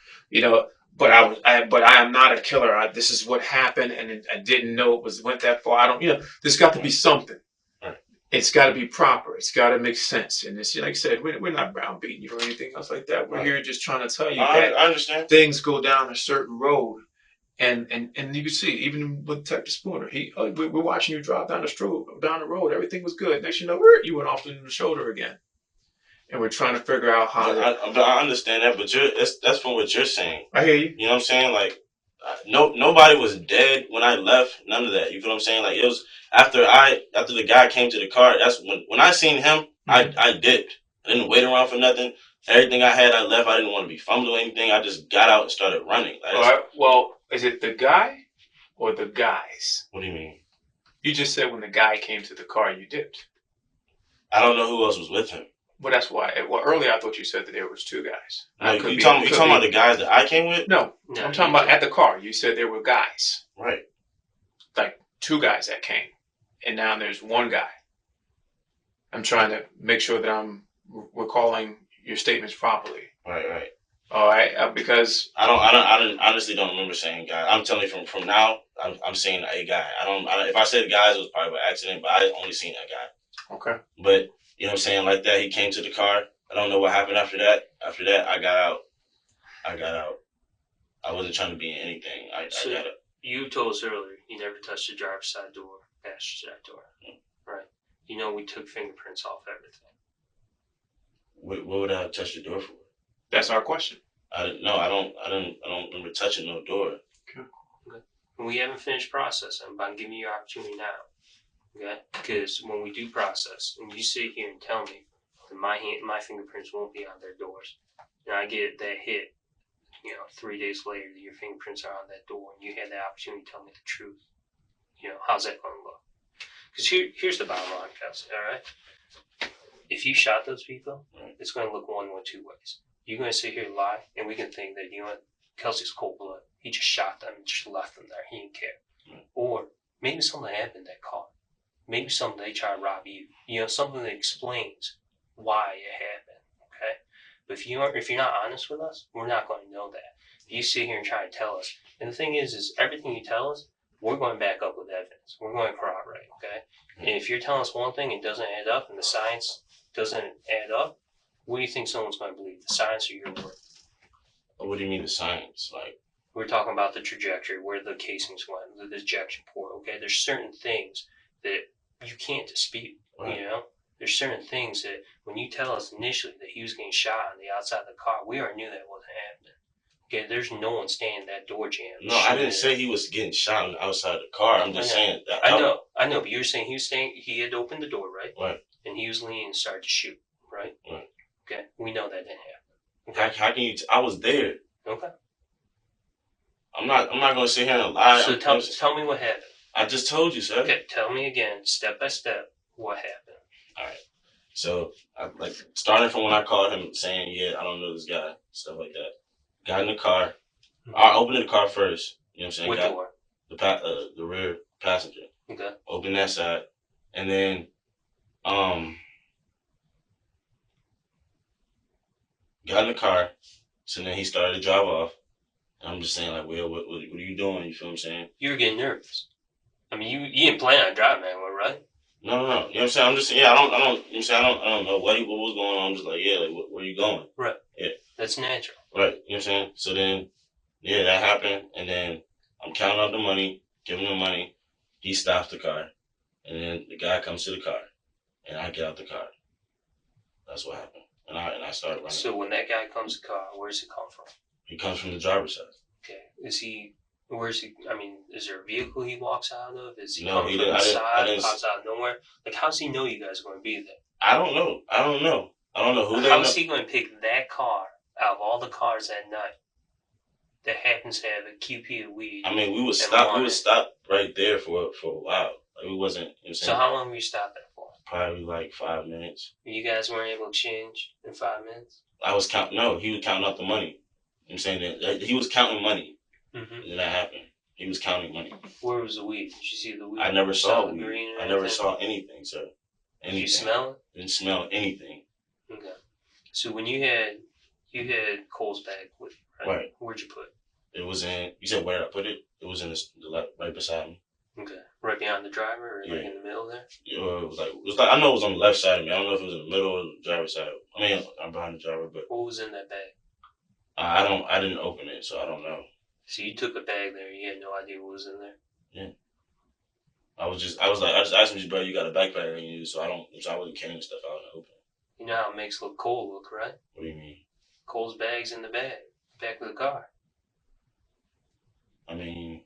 But I am not a killer. This is what happened, and I didn't know it went that far. There's got to be something. It's got to be proper. It's got to make sense. And it's like I said, we're not browbeating you or anything else like that. We're here just trying to tell you that I understand. Things go down a certain road. And you can see, even with Detective Spooner, we're watching you drive down the road. Everything was good. Next you know, you went off in the shoulder again. And we're trying to figure out how I understand that, but that's from what you're saying. I hear you. You know what I'm saying? Like, nobody was dead when I left. None of that. You feel what I'm saying? Like, it was after the guy came to the car. That's when I seen him. I dipped. I didn't wait around for nothing. Everything I had, I left. I didn't want to be fumbling anything. I just got out and started running. Like, all right. Well, is it the guy or the guys? What do you mean? You just said when the guy came to the car, you dipped. I don't know who else was with him. Well, that's why. Well, earlier I thought you said that there was 2 guys. You talking about the guys that I came with? No, I'm talking about at the car. You said there were guys. Right. Like 2 guys that came, and now there's 1 guy. I'm trying to make sure that I'm recalling your statements properly. Right. All right, because I honestly don't remember saying guy. I'm telling you from now, I'm saying a guy. If I said guys, it was probably by accident, but I only seen that guy. Okay. But you know what I'm saying, like that. He came to the car. I don't know what happened after that. After that, I got out. I wasn't trying to be in anything. I got it. You told us earlier you never touched the driver's side door, passenger side door, right? You know we took fingerprints off everything. What would I have touched the door for? That's our question. I don't remember touching no door. Okay. We haven't finished processing, but I'm giving you your opportunity now. Okay? Because when we do process, and you sit here and tell me that my fingerprints won't be on their doors, and I get that hit, 3 days later that your fingerprints are on that door, and you had the opportunity to tell me the truth, how's that going to look? Because here's the bottom line, Kelsey, all right? If you shot those people, it's going to look one or two ways. You're going to sit here and lie, and we can think that, Kelsey's cold blood. He just shot them and just left them there. He didn't care. Or maybe something happened in that car. Maybe something they try to rob you. Something that explains why it happened. Okay? But if you're not honest with us, we're not going to know that. If you sit here and try to tell us, and the thing is everything you tell us, we're going back up with evidence. We're going to corroborate. Okay? And if you're telling us one thing and it doesn't add up, and the science doesn't add up, what do you think someone's going to believe? The science or your word? What do you mean the science? Like, we're talking about the trajectory, where the casings went, the ejection port. Okay, there's certain things that you can't dispute. Right. There's certain things that when you tell us initially that he was getting shot on the outside of the car, we already knew that wasn't happening. Okay, there's no one standing that door jam. No, I didn't say he was getting shot on the outside of the car. I'm just saying that. I know, but you were saying he had opened the door, right? Right. And he was leaning and started to shoot, right? Right. Okay, we know that didn't happen. Okay. How can you? I was there. Okay. I'm not going to sit here and lie. So tell me what happened. I just told you, sir. Okay, tell me again, step by step, what happened. All right. So, starting from when I called him saying, I don't know this guy, stuff like that. Got in the car. Mm-hmm. I opened the car first. You know what I'm saying? What door? The rear passenger. Okay. Opened that side. And then, got in the car. So then he started to drive off. And I'm just saying, like, well, what are you doing? You feel what I'm saying? You were getting nervous. I mean, you didn't plan on driving anywhere, right? No. You know what I'm saying? I'm just saying, I don't know what was going on. I'm just like, where are you going? Right. Yeah. That's natural. Right. You know what I'm saying? So then, that happened. And then I'm counting out the money, giving him the money. He stops the car. And then the guy comes to the car. And I get out the car. That's what happened. And I started running. So when that guy comes to the car, where does he come from? He comes from the driver's side. Okay. Is there a vehicle he walks out of? Is he No, coming from the side, pops out of nowhere? Like, how does he know you guys are going to be there? I don't know. I don't know who they How know. is he going to pick that car out of all the cars that night that happens to have a QP of weed? I mean, we would stop right there for a while. Like, we wasn't, you know what I'm saying? So how long were you stopped there for? Probably like 5 minutes. You guys weren't able to change in 5 minutes? He was counting out the money. You know what I'm saying? That he was counting money. Mm-hmm. And then that happened. He was counting money. Where was the weed? Did you see the weed? I never saw weed. Green I never saw anything, sir. Anything. Did you smell it? Didn't smell anything. Okay. So when you had Cole's bag with you, right? Where'd you put it? It was in, you said where did I put it? It was in the left, right beside me. Okay. Right behind the driver or like in the middle there? Yeah, it was like, I know it was on the left side of me. I don't know if it was in the middle or the driver's side. I mean, I'm behind the driver, but. What was in that bag? I didn't open it, so I don't know. So you took a bag there, you had no idea what was in there? Yeah. I just asked him, bro, you got a backpack on you, so I wasn't carrying stuff out in the open. You know how it makes Cole look, right? What do you mean? Cole's bag's in the back of the car. I mean,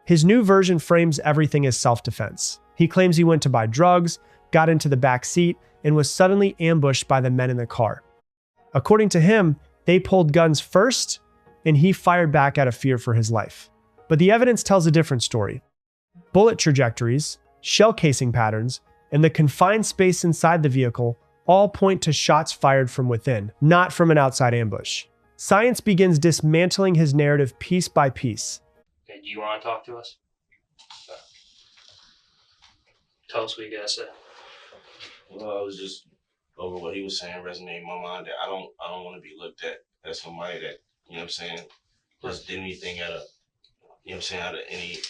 his new version frames everything as self-defense. He claims he went to buy drugs, got into the back seat, and was suddenly ambushed by the men in the car. According to him, they pulled guns first, and he fired back out of fear for his life. But the evidence tells a different story. Bullet trajectories, shell casing patterns, and the confined space inside the vehicle all point to shots fired from within, not from an outside ambush. Science begins dismantling his narrative piece by piece. Okay, do you want to talk to us? Tell us what you guys said. Well, I was just over what he was saying resonating in my mind that I don't want to be looked at as somebody that, you know what I'm saying, just did anything out of any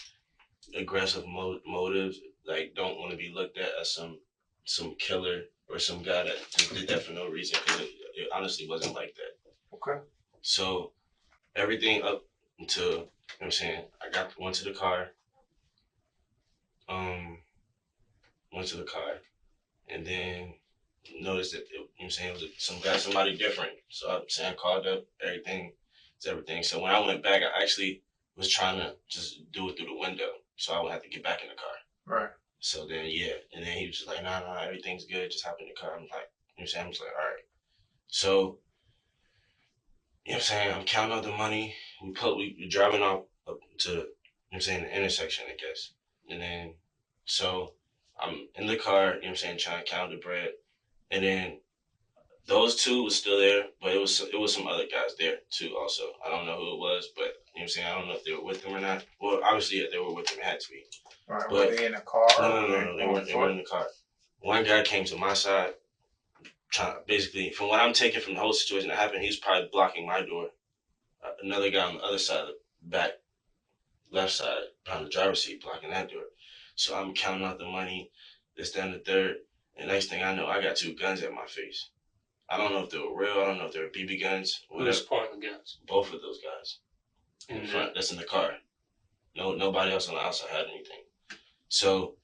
aggressive motives. Like, don't want to be looked at as some killer or some guy that just did that for no reason, because it honestly wasn't like that. Okay. So everything up until, you know what I'm saying, went to the car, and then noticed that, you know what I'm saying, it was somebody different. So I'm saying, I called up, everything. So when I went back, I actually was trying to just do it through the window, so I would have to get back in the car. Right. So then, yeah, and then he was just like, nah, everything's good, just hop in the car. I'm like, you know what I'm saying, I'm just like, all right. So, you know what I'm saying, I'm counting out the money. We driving up to, you know what I'm saying, the intersection, I guess. And then, so I'm in the car, you know what I'm saying, trying to count the bread. And then those two was still there, but it was some other guys there too also. I don't know who it was, but you know what I'm saying, I don't know if they were with him or not. Well, obviously, yeah, they were with him, it had to be. Right. But were they in a car? no, they weren't in the car. One guy came to my side, basically, from what I'm taking from the whole situation that happened, he's probably blocking my door. Another guy on the other side, back left side, behind the driver's seat, blocking that door. So I'm counting out the money, this, then the third, and next thing I know, I got two guns at my face. I don't know if they were real. I don't know if they were BB guns. Who was pointing the guns? Both of those guys in the front. That's in the car. Nobody else on the outside had anything. So,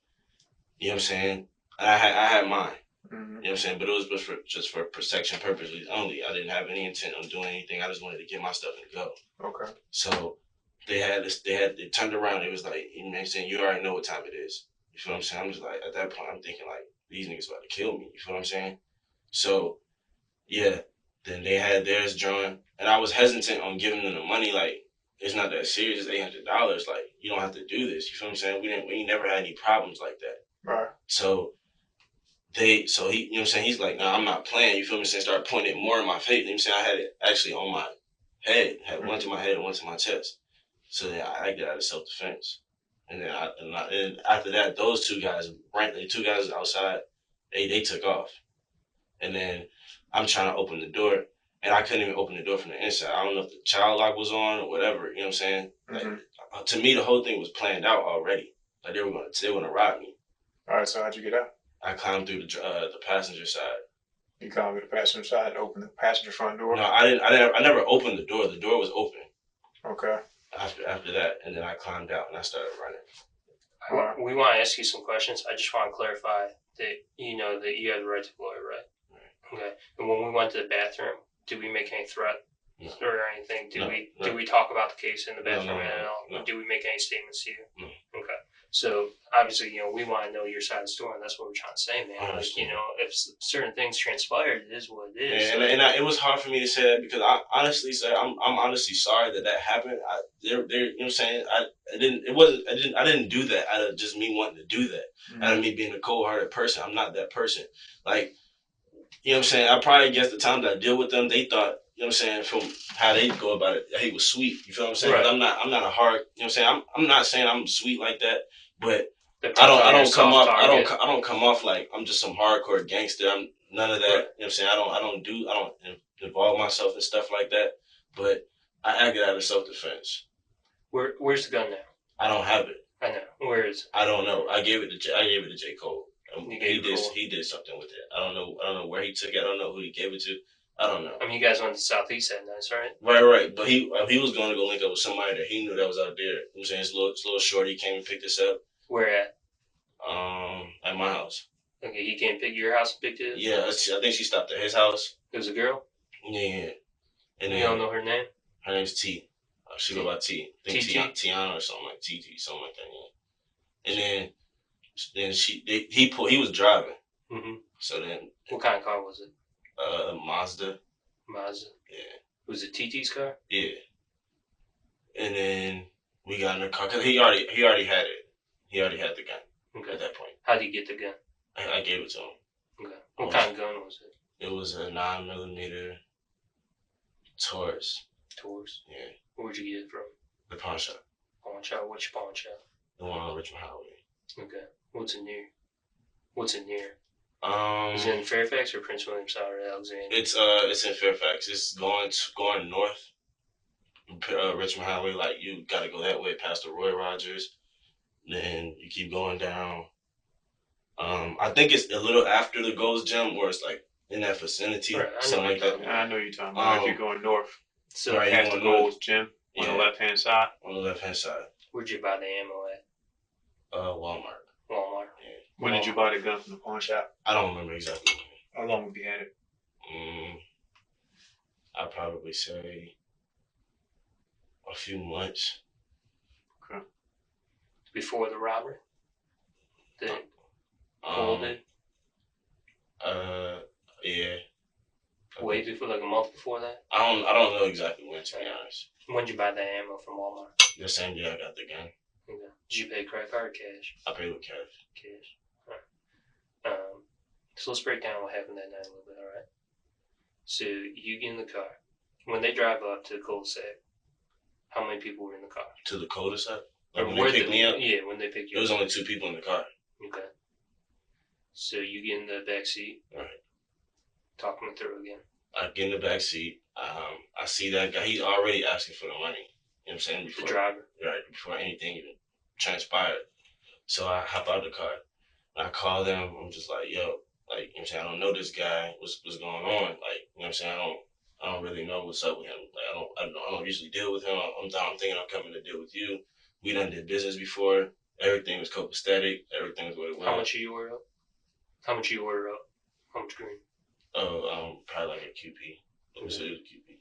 you know what I'm saying? I had mine. Mm-hmm. You know what I'm saying? But it was just for protection purposes only. I didn't have any intent on doing anything. I just wanted to get my stuff and go. Okay. So they turned around. It was like, you know what I'm saying? You already know what time it is. You feel what I'm saying? I'm just like, at that point, I'm thinking like, these niggas about to kill me. You feel what I'm saying? So, yeah. Then they had theirs drawn. And I was hesitant on giving them the money. Like, it's not that serious. It's $800. Like, you don't have to do this. You feel what I'm saying? We never had any problems like that. Right. So he, you know what I'm saying? He's like, nah, I'm not playing. You feel me? So started pointing it more in my face. You know what I'm saying? I had it actually on my head. Had one to my head and one to my chest. So then I acted out of self-defense. And then and after that, those two guys, the two guys outside, they took off. And then I'm trying to open the door, and I couldn't even open the door from the inside. I don't know if the child lock was on or whatever. You know what I'm saying? Mm-hmm. Like, to me, the whole thing was planned out already. Like they were gonna rob me. All right. So how'd you get out? I climbed through the passenger side. You climbed through the passenger side and opened the passenger front door? No, I didn't. I never opened the door. The door was open. Okay. After that, and then I climbed out and I started running. We want to ask you some questions. I just want to clarify that you know that you have the right to lawyer, right? Okay. And when we went to the bathroom, did we make any threat or anything? Did we talk about the case in the bathroom at all? No. Did we make any statements to you? No. Okay. So obviously, you know, we want to know your side of the story, and that's what we're trying to say, man. Like, you know, if certain things transpired, it is what it is. Yeah, it was hard for me to say that because I honestly, sir, I'm honestly sorry that happened. You know what I'm saying? I didn't do that out of just me wanting to do that. Mm-hmm. Out of me being a cold-hearted person. I'm not that person. Like, you know what I'm saying? I probably guess the times I deal with them, they thought, you know what I'm saying, from how they go about it, he was sweet. You feel what I'm saying? Right. I'm not a hard, you know what I'm saying? I'm not saying I'm sweet like that, but I don't come off like I'm just some hardcore gangster. I'm none of that. Right. You know what I'm saying? I don't involve myself in stuff like that, but I acted out of self-defense. Where's the gun now? I don't have it. I know. Where is it? I don't know. I gave it to J. Cole. He did something with it. I don't know where he took it. I don't know who he gave it to. I don't know. I mean, you guys went to Southeast that night, right? Right. But he was going to go link up with somebody that he knew that was out there. You know what I'm saying? His little shorty came and picked us up. Where at? At my house. Okay, he came pick your house and picked it up? Yeah, I think she stopped at his house. It was a girl? Yeah. And you don't know her name? Her name's T. She go by T. I think Tiana or something like TT, something like that, yeah. And then he was driving. Mm-hmm. So then, what kind of car was it? Mazda. Yeah. Was it TT's car? Yeah. And then we got in the car because he already had it. He already had the gun. Okay. At that point. How did you get the gun? I gave it to him. Okay. What kind of gun was it? It was a 9mm Taurus. Taurus? Yeah. Where'd you get it from? The pawn shop. Pawn shop? Which pawn shop? The one on Richmond Highway. Okay. What's it near? Is it in Fairfax or Prince William Sound or Alexandria? It's in Fairfax. It's going north. Richmond Highway, like you got to go that way past the Roy Rogers. Then you keep going down. I think it's a little after the Gold's Gym, where it's like in that vicinity, right, something like that. I know you're talking about if you're going north. So Right. Past the Gold's Gym on Yeah. the left-hand side. On the left hand side. where'd you buy the ammo at? Walmart. Walmart. Yeah. When did you buy the gun from the pawn shop? I don't remember exactly How long have you had it? when. I'd probably say a few months. Okay. Before the robbery? The hold it? Yeah. Way before, like a month before that? I don't know exactly when, to be honest. When'd you buy the ammo from Walmart? The same day I got the gun. Okay. Did you pay credit card or cash? I paid with cash. Cash. Alright. So let's break down what happened that night a little bit, alright? So you get in the car. When they drive up to the cul-de-sac, how many people were in the car? To the cul-de-sac? Like Or when where they picked me up? Yeah, when they picked you There was up. only 2 people in the car. Okay. So you get in the back seat. Right. Talk me through again. I get in the back seat. I see that guy. He's already asking for the money. You know what I'm saying? The driver. Right, before anything even transpired. So I hop out of the car. And I call them. I'm just like, yo, like, you know what I'm saying? I don't know this guy. What's going on? Like, you know what I'm saying? I don't really know what's up with him. Like, I don't usually deal with him. I'm thinking I'm coming to deal with you. We done did business before. Everything was copacetic. Everything was what it was. How much you order up? How much you order up? How much green? Probably like a QP. It was a QP.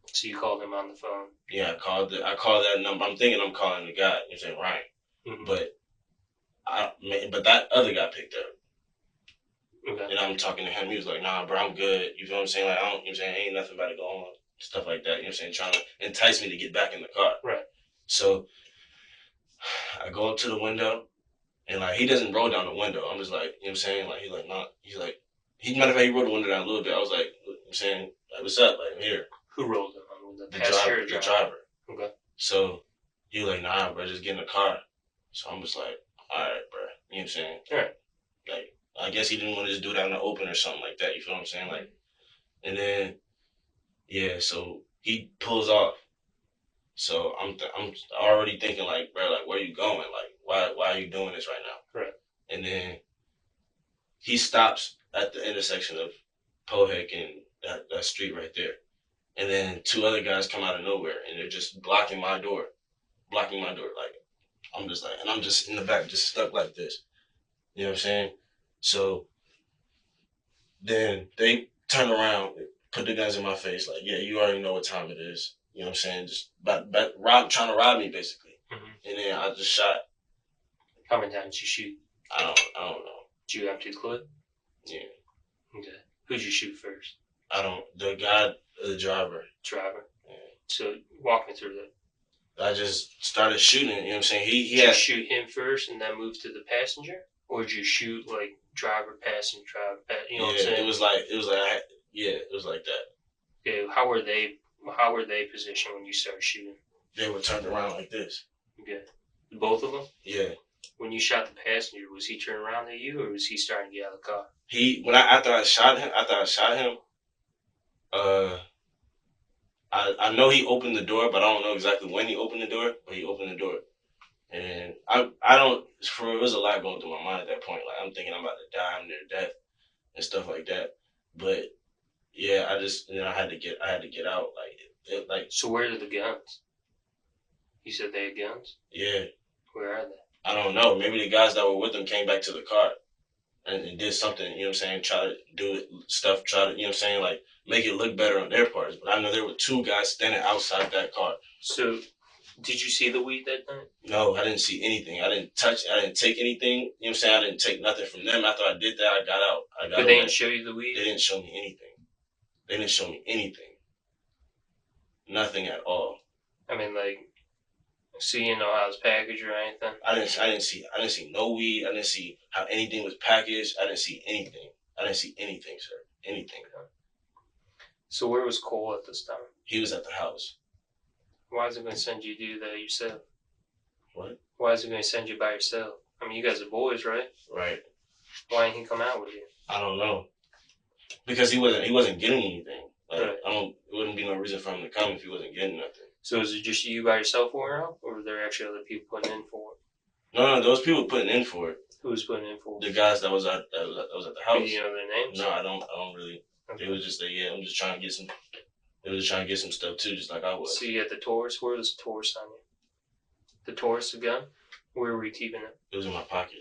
So you called him on the phone. Yeah, I called that number. I'm thinking I'm calling the guy. You're saying Ryan, Mm-hmm. but that other guy picked up. Okay. And I'm talking to him. He was like, "Nah, bro, I'm good." You feel what I'm saying? Like, I don't. You know what I'm saying? Ain't nothing about to go on. Stuff like that. You know what I'm saying? Trying to entice me to get back in the car. Right. So I go up to the window, and like he doesn't roll down the window. I'm just like, you know what I'm saying? Like he's like, matter of fact, he rolled the window down a little bit. I was like, you know what I'm saying, like, what's up? Like, I'm here. Who rolled it on the driver? The driver. Okay. So he was like, nah, bro, just get in the car. So I'm just like, all right, bro. You know what I'm saying? All right. Like, I guess he didn't want to just do it out in the open or something like that. You feel what I'm saying? Like, and then, yeah, so he pulls off. So I'm already thinking like, bro, like, where you going? Like, why are you doing this right now? Right. And then he stops at the intersection of Pohek and that street right there. And then 2 other guys come out of nowhere and they're just blocking my door. Like, I'm just like, and I'm just in the back, just stuck like this. You know what I'm saying? So then they turn around, put the guns in my face, like, yeah, you already know what time it is. You know what I'm saying? Just trying to rob me, basically. Mm-hmm. And then I just shot. How many times did you shoot? I don't know. Did you empty the clip? Yeah. Okay. Who'd you shoot first? The guy, the driver. Driver. Yeah. So walk me through that. I just started shooting. You know what I'm saying? Did you shoot him first and then move to the passenger, or did you shoot like driver, passenger, driver? You know what I'm saying? It was like it was like that. Okay. How were they positioned when you started shooting? They were turned around like this. Okay. Both of them. Yeah. When you shot the passenger, was he turning around at you, or was he starting to get out of the car? After I shot him, I know he opened the door, but I don't know exactly when he opened the door, but he opened the door. And it was a lot going through my mind at that point. Like, I'm thinking I'm about to die, I'm near death and stuff like that. But yeah, I had to get out. So where are the guns? You said they had guns? Yeah. Where are they? I don't know. Maybe the guys that were with them came back to the car and did something, you know what I'm saying, try to do stuff, you know what I'm saying, like, make it look better on their parts. But I know there were 2 guys standing outside that car. So, did you see the weed that night? No, I didn't see anything. I didn't take anything, you know what I'm saying, I didn't take nothing from them. After I did that, I got out. But they didn't show you the weed? They didn't show me anything. Nothing at all. I mean, like, so you didn't know how it was packaged or anything? I didn't see no weed. I didn't see how anything was packaged. I didn't see anything. Sir. Anything. So where was Cole at this time? He was at the house. Why is it going to send you to do that yourself? What? Why is it going to send you by yourself? I mean, you guys are boys, right? Right. Why didn't he come out with you? I don't know. Because he wasn't getting anything. Like, Right. It wouldn't be no reason for him to come if he wasn't getting nothing. So is it just you by yourself going out, or were there actually other people putting in for it? No, those people putting in for it. Who was putting in for it? The guys that was at the house. Do you know their names? No, I don't really. Okay. They was just like, yeah, I'm just trying to get some. They was trying to get some stuff too, just like I was. So you had the Taurus. Where was the Taurus on you? The Taurus, the gun. Where were you keeping it? It was in my pocket.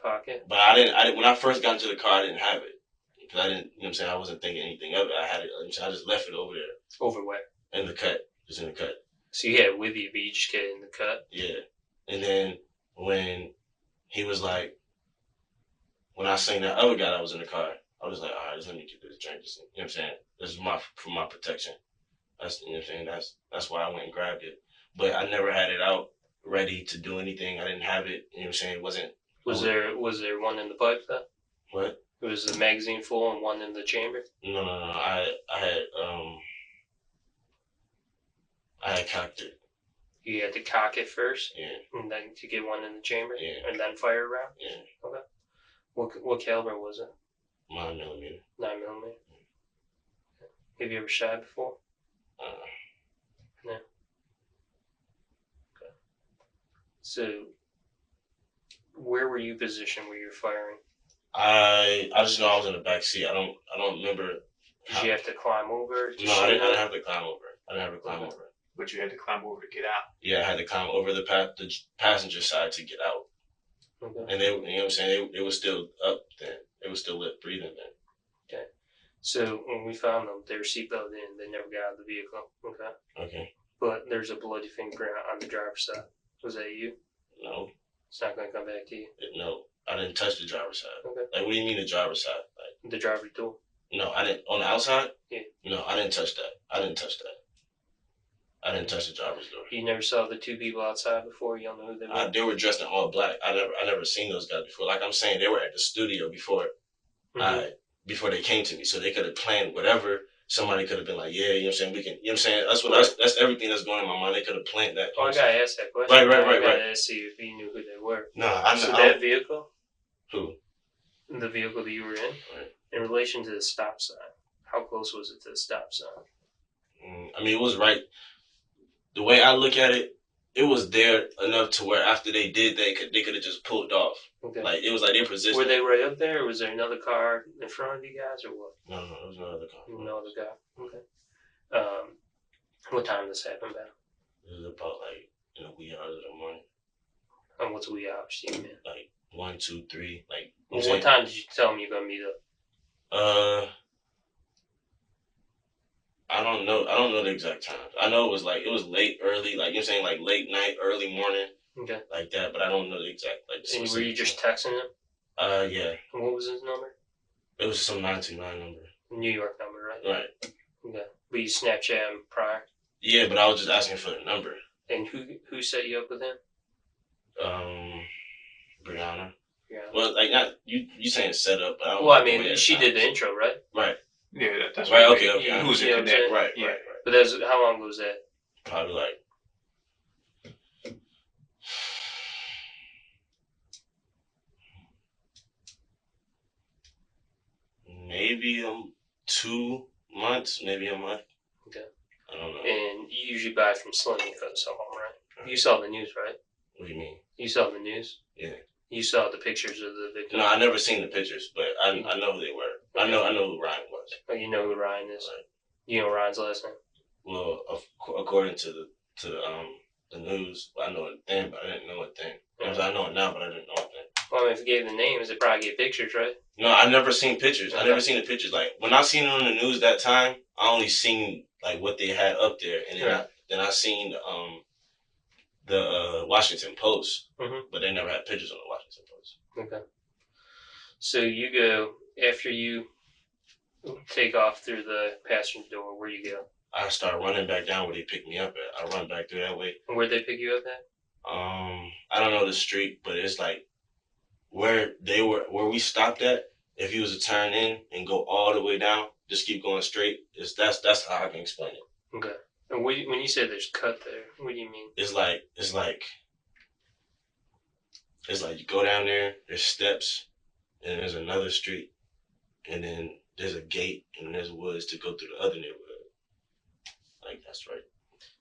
Pocket. But I didn't. When I first got into the car, I didn't have it because I didn't. You know what I'm saying? I wasn't thinking anything of it. I had it. I just left it over there Over where? in the cut. Just in the cut. So you had it with you, but you just get it in the cut. Yeah. And then when he was like, when I seen that other guy that was in the car, I was like, all right, just let me get this drink. Just, you know what I'm saying? This is for my protection. That's, you know what I'm saying? That's why I went and grabbed it. But I never had it out ready to do anything. I didn't have it. You know what I'm saying? It wasn't. Was there one in the pipe though? What? It was the magazine full and one in the chamber. No. I had cocked it. You had to cock it first, Yeah. and then to get one in the chamber, Yeah. and then fire a round. Yeah. Okay. What caliber was it? 9mm. 9mm. Have you ever shot before? No. Okay. So, where were you positioned where you were firing? I just know I was in the back seat. I don't remember. Did you have to climb over? No, I didn't have to climb over. I didn't have to climb over. But you had to climb over to get out. Yeah, I had to climb over the passenger side to get out. Okay. And they, you know what I'm saying, they were still up then. They were still breathing then. Okay. So when we found them, they were seatbelted in. They never got out of the vehicle. Okay. Okay. But there's a bloody fingerprint on the driver's side. Was that you? No. It's not going to come back to you. No, I didn't touch the driver's side. Okay. Like, what do you mean the driver's side? Like, The driver's door. no, I didn't. On the outside? Yeah. No, I didn't touch that. I didn't touch the driver's door. You never saw the two people outside before? You don't know who they were? They were dressed in all black. I never seen those guys before. Like I'm saying, they were at the studio before before they came to me. So they could have planned whatever. Somebody could have been like, yeah, you know what I'm saying? We can, you know what I'm saying? That's everything that's going in my mind. They could have planned that. Oh, I got to ask that question. Right. I got to see if you knew who they were. No, I know. So that vehicle? Who? The vehicle that you were in? Right. In relation to the stop sign, how close was it to the stop sign? I mean, it was right. The way I look at it, it was there enough to where after they did, they could have just pulled off. Okay. Like it was like their position. Were they right up there, or was there another car in front of you guys, or what? No, it was another car. No other car. Okay. What time did this happen about? It was about like in the wee hours of the morning. And what's wee hours do you mean? Like 1, 2, 3. Like What time did you tell them you're gonna meet up? I don't know. I don't know the exact time. I know it was late, early, like you're saying, like late night, early morning, Okay. like that. But I don't know the exact And were you just texting him? Yeah. And what was his number? It was some 929 number. New York number, right? Right. Okay. But you Snapchat him prior. Yeah, but I was just asking for the number. And who set you up with him? Brianna. Yeah. Well, like not you saying set up, but I don't. Well, I like the way mean, it she did sounds. the intro, right? Right. Yeah, that's Right. what Okay. they- Okay. Who's You in know what I'm connect? saying? Right. Yeah. Right. But that's how long was that? Probably like. Maybe 2 months, maybe a month. Okay. I don't know. And you usually buy from Slim because of home, right? You saw the news, right? What do you mean? You saw the news? Yeah. You saw the pictures of the victim? No, I never seen the pictures, but I know who they were. I know who Ryan was. Oh, you know who Ryan is? Right. You know Ryan's last name? Well, according to the news, I know it then, but I didn't know it then. I know it now, but I didn't know it then. Well, I mean, if you gave the names, they probably get pictures, right? No, I never seen pictures. I Okay. never seen the pictures. Like when I seen it on the news that time, I only seen like what they had up there, and then I seen the Washington Post, but they never had pictures on the Washington Post. Okay. So you go, after you take off through the passenger door, where you go? I start running back down where they picked me up at. I run back through that way. And where'd they pick you up at? I don't know the street, but it's like where we stopped at. If you was to turn in and go all the way down, just keep going straight. That's how I can explain it. Okay. And when you say there's cut there, what do you mean? It's like you go down there. There's steps, and there's another street, and then there's a gate, and there's woods to go through the other neighborhood. Like that's right.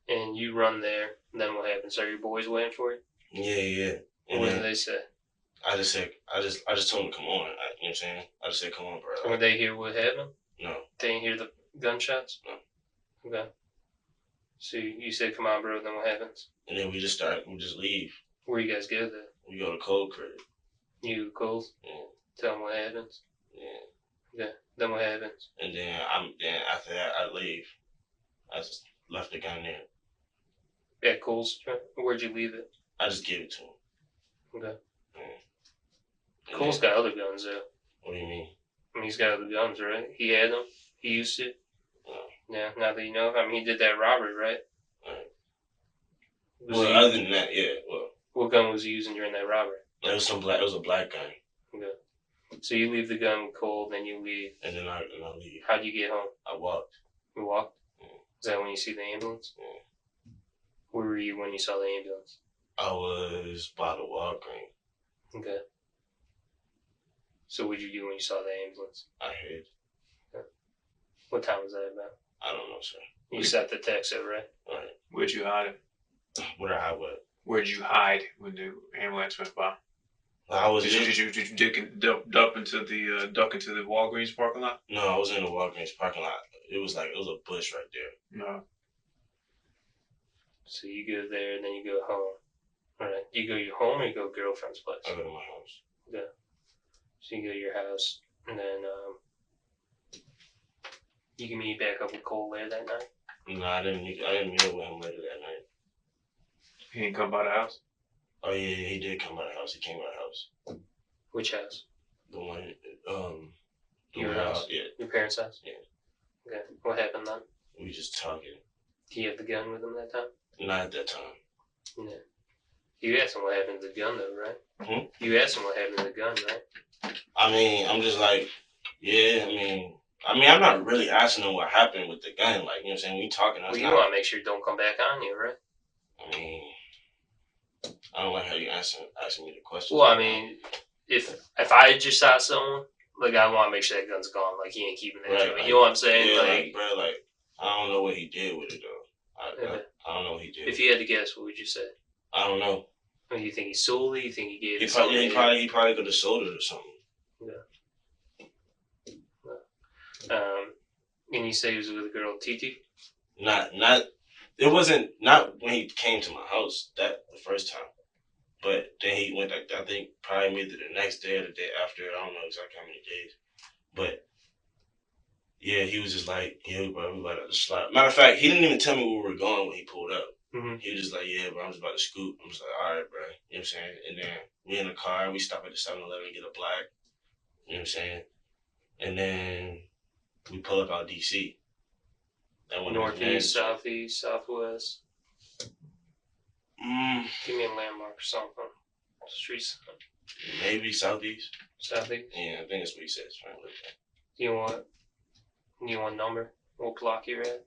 And you run there, and then what happens? Are your boys waiting for you? Yeah. And What then do they say? I just told them to come on. You know what I'm saying? I just said, come on, bro. Were they hear what happened? No. They didn't hear the gunshots? No. Okay. So you said, come on, bro, then what happens? And then we just leave. Where you guys go then? We go to Cold Crib. You go Cold? Yeah. Tell them what happens? Yeah. Okay. Then what happens? And then after that I leave. I just left the gun there. At Cole's? Where'd you leave it? I just gave it to him. Okay. Yeah. Cole's got other guns though. What do you mean? I mean, he's got other guns, right? He had them. He used to. No. Yeah. Now that you know, I mean, he did that robbery, right? Right. Was Other than that, yeah. Well, what gun was he using during that robbery? it was a black gun. Okay. So you leave the gun with Cole, then you leave. And then I leave. How'd you get home? I walked. You walked? Yeah. Is that when you see the ambulance? Yeah. Where were you when you saw the ambulance? I was by the Walgreens. Okay. So what'd you do when you saw the ambulance? I hid. What time was that about? I don't know, sir. You set the text up, right? Right. Where'd you hide it? Where I what? Where'd you hide when the ambulance went by? I was. Did you duck into the Walgreens parking lot? No, I was in the Walgreens parking lot. It was a bush right there. No. So you go there, and then you go home. All right. You go to your home, or you go to girlfriend's place? I go to my house. Yeah. So you go to your house, and then you can meet back up with Cole there that night. No, I didn't meet up with him later that night. He didn't come by the house? Oh yeah, he did come by the house. He came by the house. Which house? The one, Your house? Yeah. Your parents' house? Yeah. Okay. What happened then? We just talking. Do you have the gun with him that time? Not at that time. Yeah. You asked him what happened to the gun, though, right? You asked him what happened to the gun, right? I mean, I'm just like, yeah. I mean, I'm not really asking him what happened with the gun. Like, you know what I'm saying? We talking. Well, you want to make sure it don't come back on you, right? I mean, I don't like how you asking me the question. Well, I mean, if I just shot someone, like, I want to make sure that gun's gone. Like, he ain't keeping that Right, joint. like, You know what I'm saying? Yeah, like, bro, I don't know what he did with it though. I don't know what he did. If you had to guess, what would you say? I don't know. Do you think he sold it? You think he gave it? He probably could have sold it or something. And you say he was with a girl, Titi? It wasn't not when he came to my house that the first time, but then he went I think probably either the next day or the day after. I don't know exactly how many days, but yeah, he was just like, yeah, bro, we about to slide. Matter of fact, he didn't even tell me where we were going when he pulled up. Mm-hmm. He was just like, yeah, bro, I'm just about to scoot. I'm just like, all right, bro. You know what I'm saying? And then we in the car, we stop at the 7-Eleven, get a black. You know what I'm saying? And then we pull up out DC. Northeast, southeast, southwest. Give me a landmark or something. Streets. Maybe southeast. Southeast? Yeah, I think that's what he says. Right? Do you want a number? What block you're at?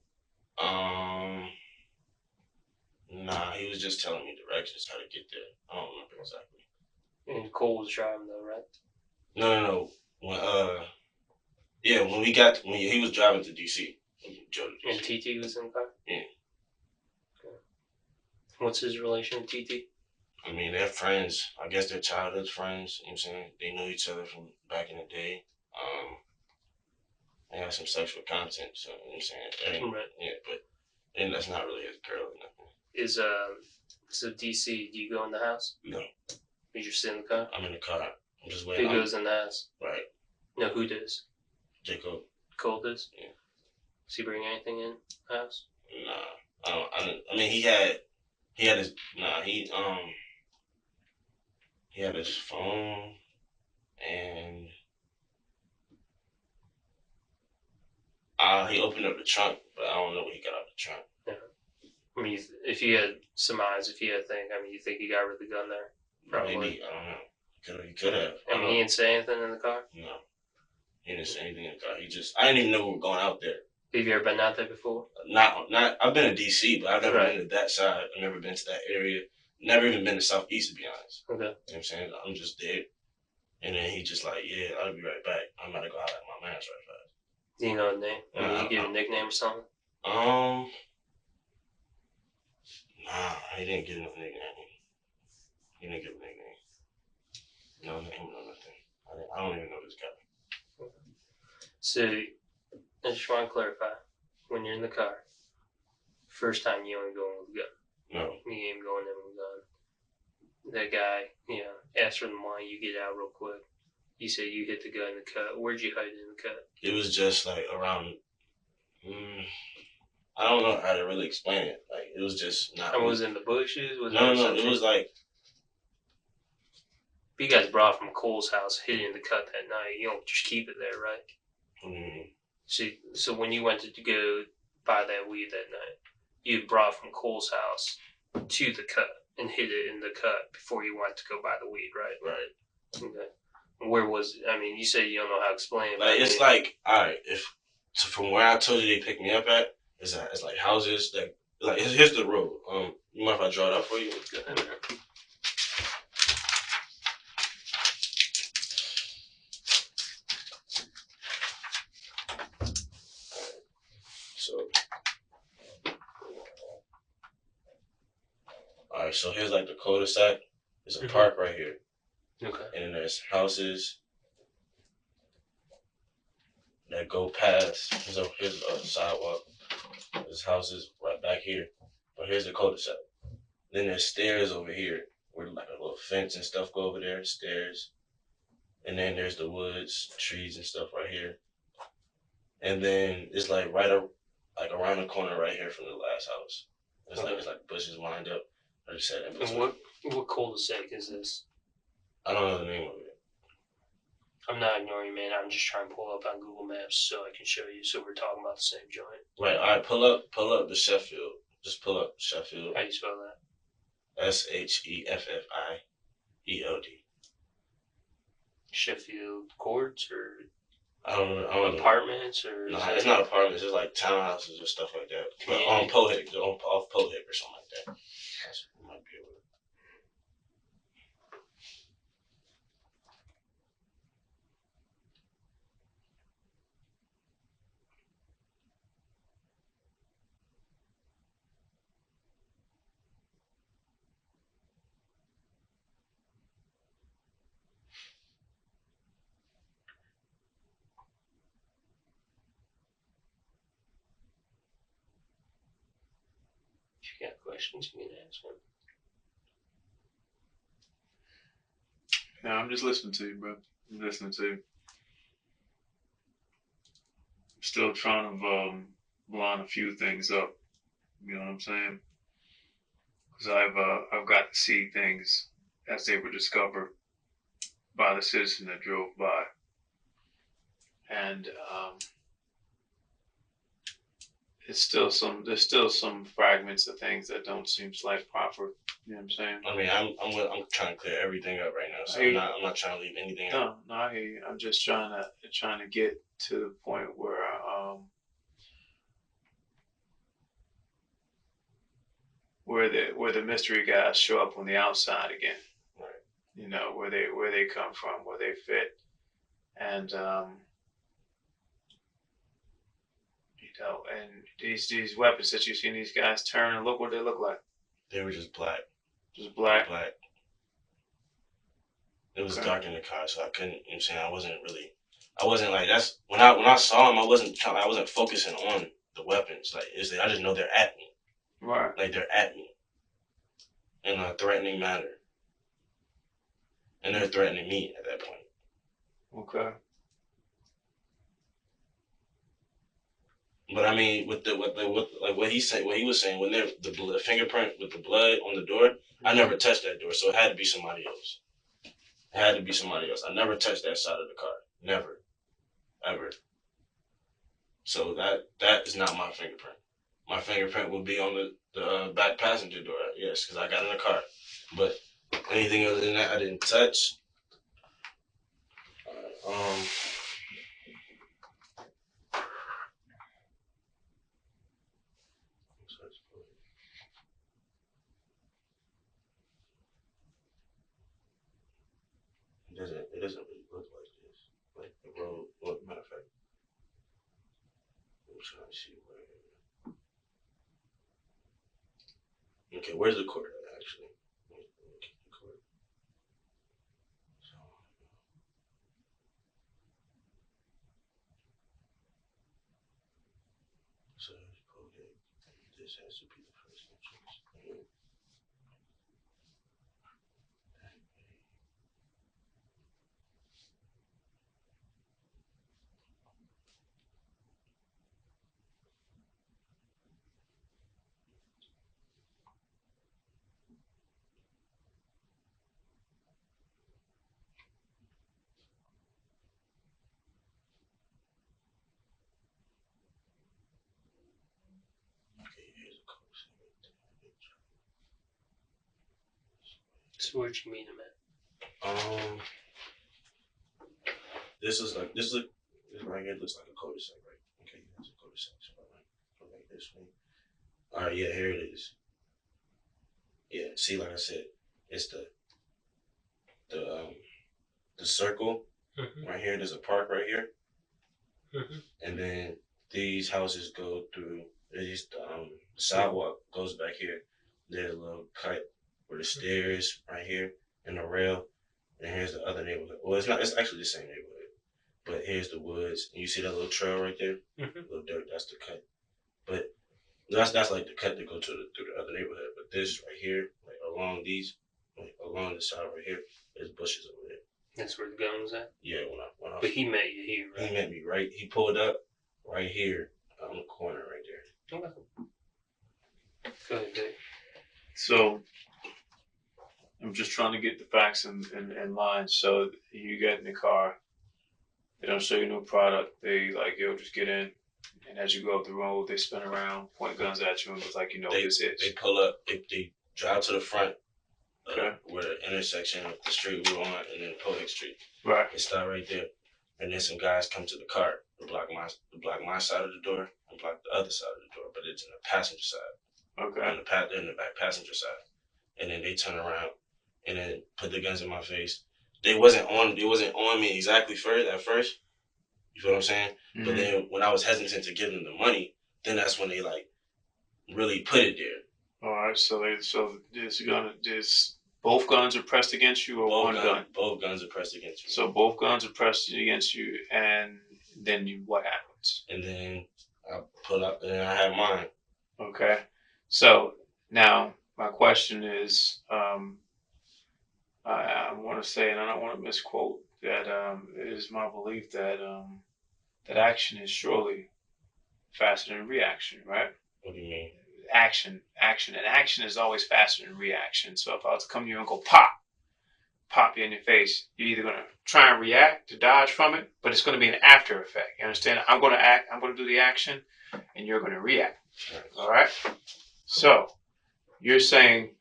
Nah, he was just telling me directions how to get there. I don't remember exactly. And Cole was driving though, right? No. When he was driving to DC. And TT was in the car? Yeah. Okay. What's his relation to TT? I mean, they're friends. I guess they're childhood friends. You know what I'm saying? They knew each other from back in the day. They had some sexual content, so you know what I'm saying? Right. Yeah, and that's not really his girl or nothing. So DC, do you go in the house? No. You just sit in the car? I'm in the car. I'm just waiting. Who goes in the house? Right. No, who does? Jacob. Cole does? Yeah. Does he bring anything in the house? Nah. I mean, he had his, he had his phone and he opened up the trunk, but I don't know what he got out the trunk. Yeah. I mean, if you had surmise, if you had think, I mean, you think he got rid of the gun there? Probably. Maybe, I don't know. He could have. I mean, he didn't say anything in the car? No. He didn't say anything in the car. I didn't even know we were going out there. Have you ever been out there before? Not. I've been to DC, but I've never been to that side. I've never been to that area. Never even been to Southeast, to be honest. Okay. You know what I'm saying? I'm just there. And then he just like, yeah, I'll be right back. I'm about to go holler at my man's right fast. Do you know his name? I mean, you give a nickname or something? Nah, he didn't give no nickname. He didn't give a nickname. No name, no nothing. I don't even know this guy. So, I just want to clarify. When you're in the car, first time you ain't going with a gun. No. You ain't going in with a gun. That guy, asks for the money, you get out real quick. You say you hit the guy in the cut. Where'd you hide it in the cut? It was just like around. I don't know how to really explain it. Like it was just not. And was it in the bushes? No. It was like. You guys brought from Cole's house, hid it in the cut that night. You don't just keep it there, right? Mm-hmm. So when you went to go buy that weed that night, you brought from Cole's house to the cut and hid it in the cut before you went to go buy the weed, right? Right. Okay. Where was it? I mean, you say you don't know how to explain it. Like it's like, all right, from where I told you they picked me up at, it's like houses that like here's the road. You mind if I draw it up for you? Go ahead, man. Alright, so here's like the cul-de-sac. There's a park right here. Okay. And then there's houses that go past. Here's a sidewalk. There's houses right back here. But here's the cul-de-sac. Then there's stairs over here where like a little fence and stuff go over there. Stairs. And then there's the woods, trees and stuff right here. And then it's like around the corner right here from the last house. It's like bushes lined up. I just said in between. And what cul-de-sac is this? I don't know the name of it. I'm not ignoring you, man. I'm just trying to pull up on Google Maps so I can show you. So we're talking about the same joint. Right. All right. Pull up the Sheffield. Just pull up Sheffield. How do you spell that? Sheffield. Sheffield Courts or I don't know. Apartments or? No, it's not apartments. It's like townhouses or stuff like that. But on Pohick, off Pohick or something like that. Might be able to. If you got questions, you can ask them. No, I'm just listening to you, bro. I'm listening to you. I'm still trying to line a few things up. You know what I'm saying? Because I've got to see things as they were discovered by the citizen that drove by, and there's still some fragments of things that don't seem like proper. You know what I'm saying? I mean, I'm trying to clear everything up right now, so I'm not trying to leave anything out. No, I hear you. I'm just trying to get to the point where the mystery guys show up on the outside again. Right. You know, where they come from, where they fit, and and these weapons that you've seen these guys turn, and look what they look like. They were just black. Just black. Black. It was dark in the car, so I couldn't. You know what I'm saying? I wasn't like that's when I saw them. I wasn't focusing on the weapons. Like I just know they're at me. Right. Like they're at me in a threatening manner, and they're threatening me at that point. Okay. But I mean, with what he said, what he was saying, when the fingerprint with the blood on the door, I never touched that door, so it had to be somebody else. It had to be somebody else. I never touched that side of the car, never, ever. So that is not my fingerprint. My fingerprint will be on the back passenger door, yes, because I got in the car. But anything other than that, I didn't touch. It doesn't really look like this. Like the road. Well, matter of fact, I'm trying to see where. Okay, where's the court at, actually? this has to be the first one. Okay, here's a code. So where'd you meet him at? This right here looks like a cul-de-sac, right? Okay, that's a cul-de-sac. So right this way. All right, yeah, here it is. Yeah, see, like I said, it's the circle right here. There's a park right here, and then these houses go through. The sidewalk goes back here. There's a little cut where the stairs right here and the rail, and here's the other neighborhood. Well, it's not. It's actually the same neighborhood, but here's the woods, and you see that little trail right there, little dirt. That's the cut, but that's like the cut to go through the other neighborhood. But this right here, like along along the side right here, there's bushes over there. That's where the gun was at? Yeah, when I But he met you here, right? He met me right. He pulled up right here on the corner right there. Okay. Go ahead, Dave. So I'm just trying to get the facts in line. So you get in the car, they don't show you no product. They like, yo, just get in. And as you go up the road, they spin around, point guns at you, and it's like, what this is. They pull up, they drive to the front Okay. where the intersection of the street we were on and then Pohick Street. Right. They stop right there. And then some guys come to the car to block my side of the door and block the other side of the door, but it's in the passenger side. Okay. In the back passenger side. And then they turn around and then put the guns in my face. They wasn't on me exactly at first. You feel what I'm saying? Mm-hmm. But then when I was hesitant to give them the money, then that's when they like really put it there. All right. So both guns are pressed against you, or one gun? Both guns are pressed against you. So both guns are pressed against you, and then what happens? And then I pull up, and I have mine. Okay. So now my question is, I want to say, and I don't want to misquote, that it is my belief that that action is surely faster than reaction, right? What do you mean? Action, and action is always faster than reaction. So if I was to come to you and go pop you in your face, you're either going to try and react to dodge from it, but it's going to be an after effect. You understand? I'm going to act, I'm going to do the action, and you're going to react. All right? So you're saying,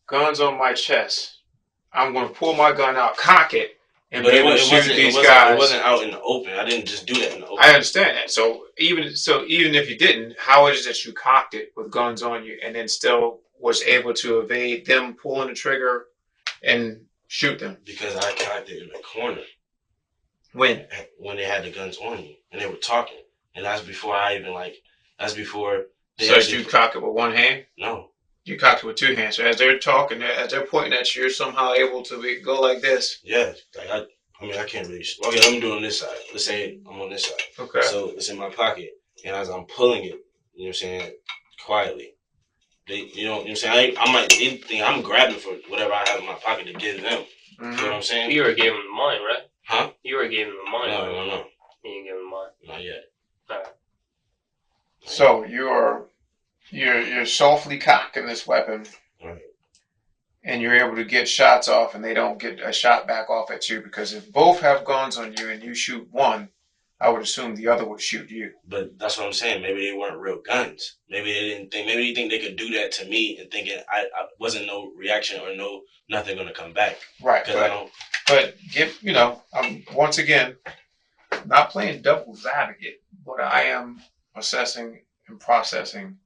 guns on my chest, I'm going to pull my gun out, cock it, and be able to shoot these guys. It wasn't out in the open. I didn't just do that in the open. I understand that. So even if you didn't, how is it that you cocked it with guns on you and then still was able to evade them pulling the trigger and shoot them? Because I cocked it in the corner. When they had the guns on me and they were talking, and that's before So you cocked it with one hand? No. You cocked it with two hands. So as they're talking, as they're pointing at you, you're somehow able to go like this. Yeah. Like I can't really. Okay, I'm doing this side. Let's say I'm on this side. Okay. So it's in my pocket, and as I'm pulling it, you know what I'm saying, quietly. You know what I'm saying? They think I'm grabbing for whatever I have in my pocket to give them. Mm-hmm. You know what I'm saying? You already gave them the money, right? Huh? You already gave them the money. No. You didn't give them the money. Not yet. All right. So you're softly cocking this weapon, right, and you're able to get shots off, and they don't get a shot back off at you, because if both have guns on you and you shoot one, I would assume the other would shoot you. But that's what I'm saying. Maybe they weren't real guns. Maybe they think they could do that to me, and thinking I wasn't no reaction or nothing going to come back. Right. I'm once again not playing devil's advocate, but I am assessing and processing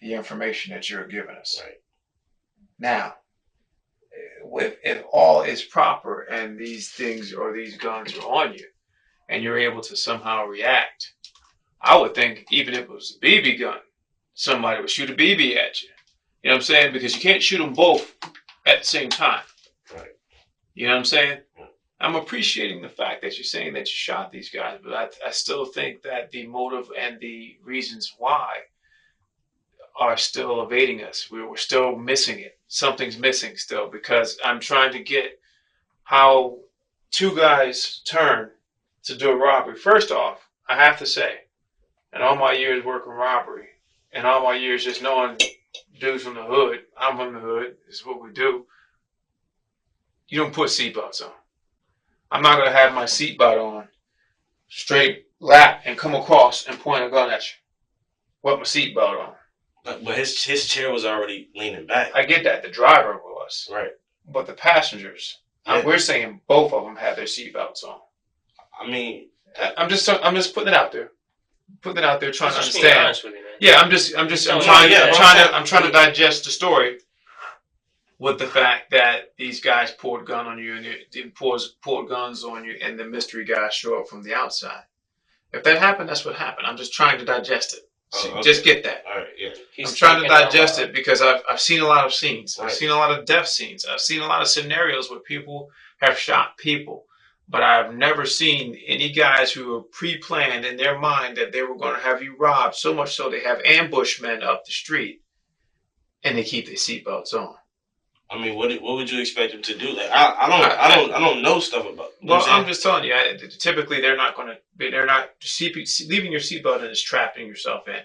the information that you're giving us. Right. Now, if all is proper and these things or these guns are on you and you're able to somehow react, I would think even if it was a BB gun, somebody would shoot a BB at you. You know what I'm saying? Because you can't shoot them both at the same time. Right. You know what I'm saying? I'm appreciating the fact that you're saying that you shot these guys, but I still think that the motive and the reasons why are still evading us. We're still missing it. Something's missing still, because I'm trying to get how two guys turn to do a robbery. First off, I have to say, in all my years working robbery, and all my years just knowing dudes from the hood, I'm from the hood, this is what we do, you don't put seatbelts on. I'm not going to have my seatbelt on straight lap and come across and point a gun at you with my seatbelt on. But his chair was already leaning back. I get that. The driver was. Right. But the passengers, Yeah. we're saying both of them had their seatbelts on. I mean, I'm just putting it out there. Putting it out there, trying to Just being understand. honest with you, man. Yeah, I'm trying to Yeah. digest the story with the fact that these guys pulled a gun on you and they pulled guns on you, and the mystery guys show up from the outside. If that happened, that's what happened. I'm just trying to digest it. Oh, okay. Just get that. All right, yeah. He's I'm trying to thinking out digest loud. it because I've seen a lot of scenes. Right. I've seen a lot of death scenes. I've seen a lot of scenarios where people have shot people. But I've never seen any guys who are pre-planned in their mind that they were going to have you robbed, so much so they have ambushmen up the street and they keep their seatbelts on. I mean, what would you expect him to do? Like, I don't know stuff about. You know Well, what I'm I'm just telling you. Typically, they're not leaving your seatbelt in is trapping yourself in.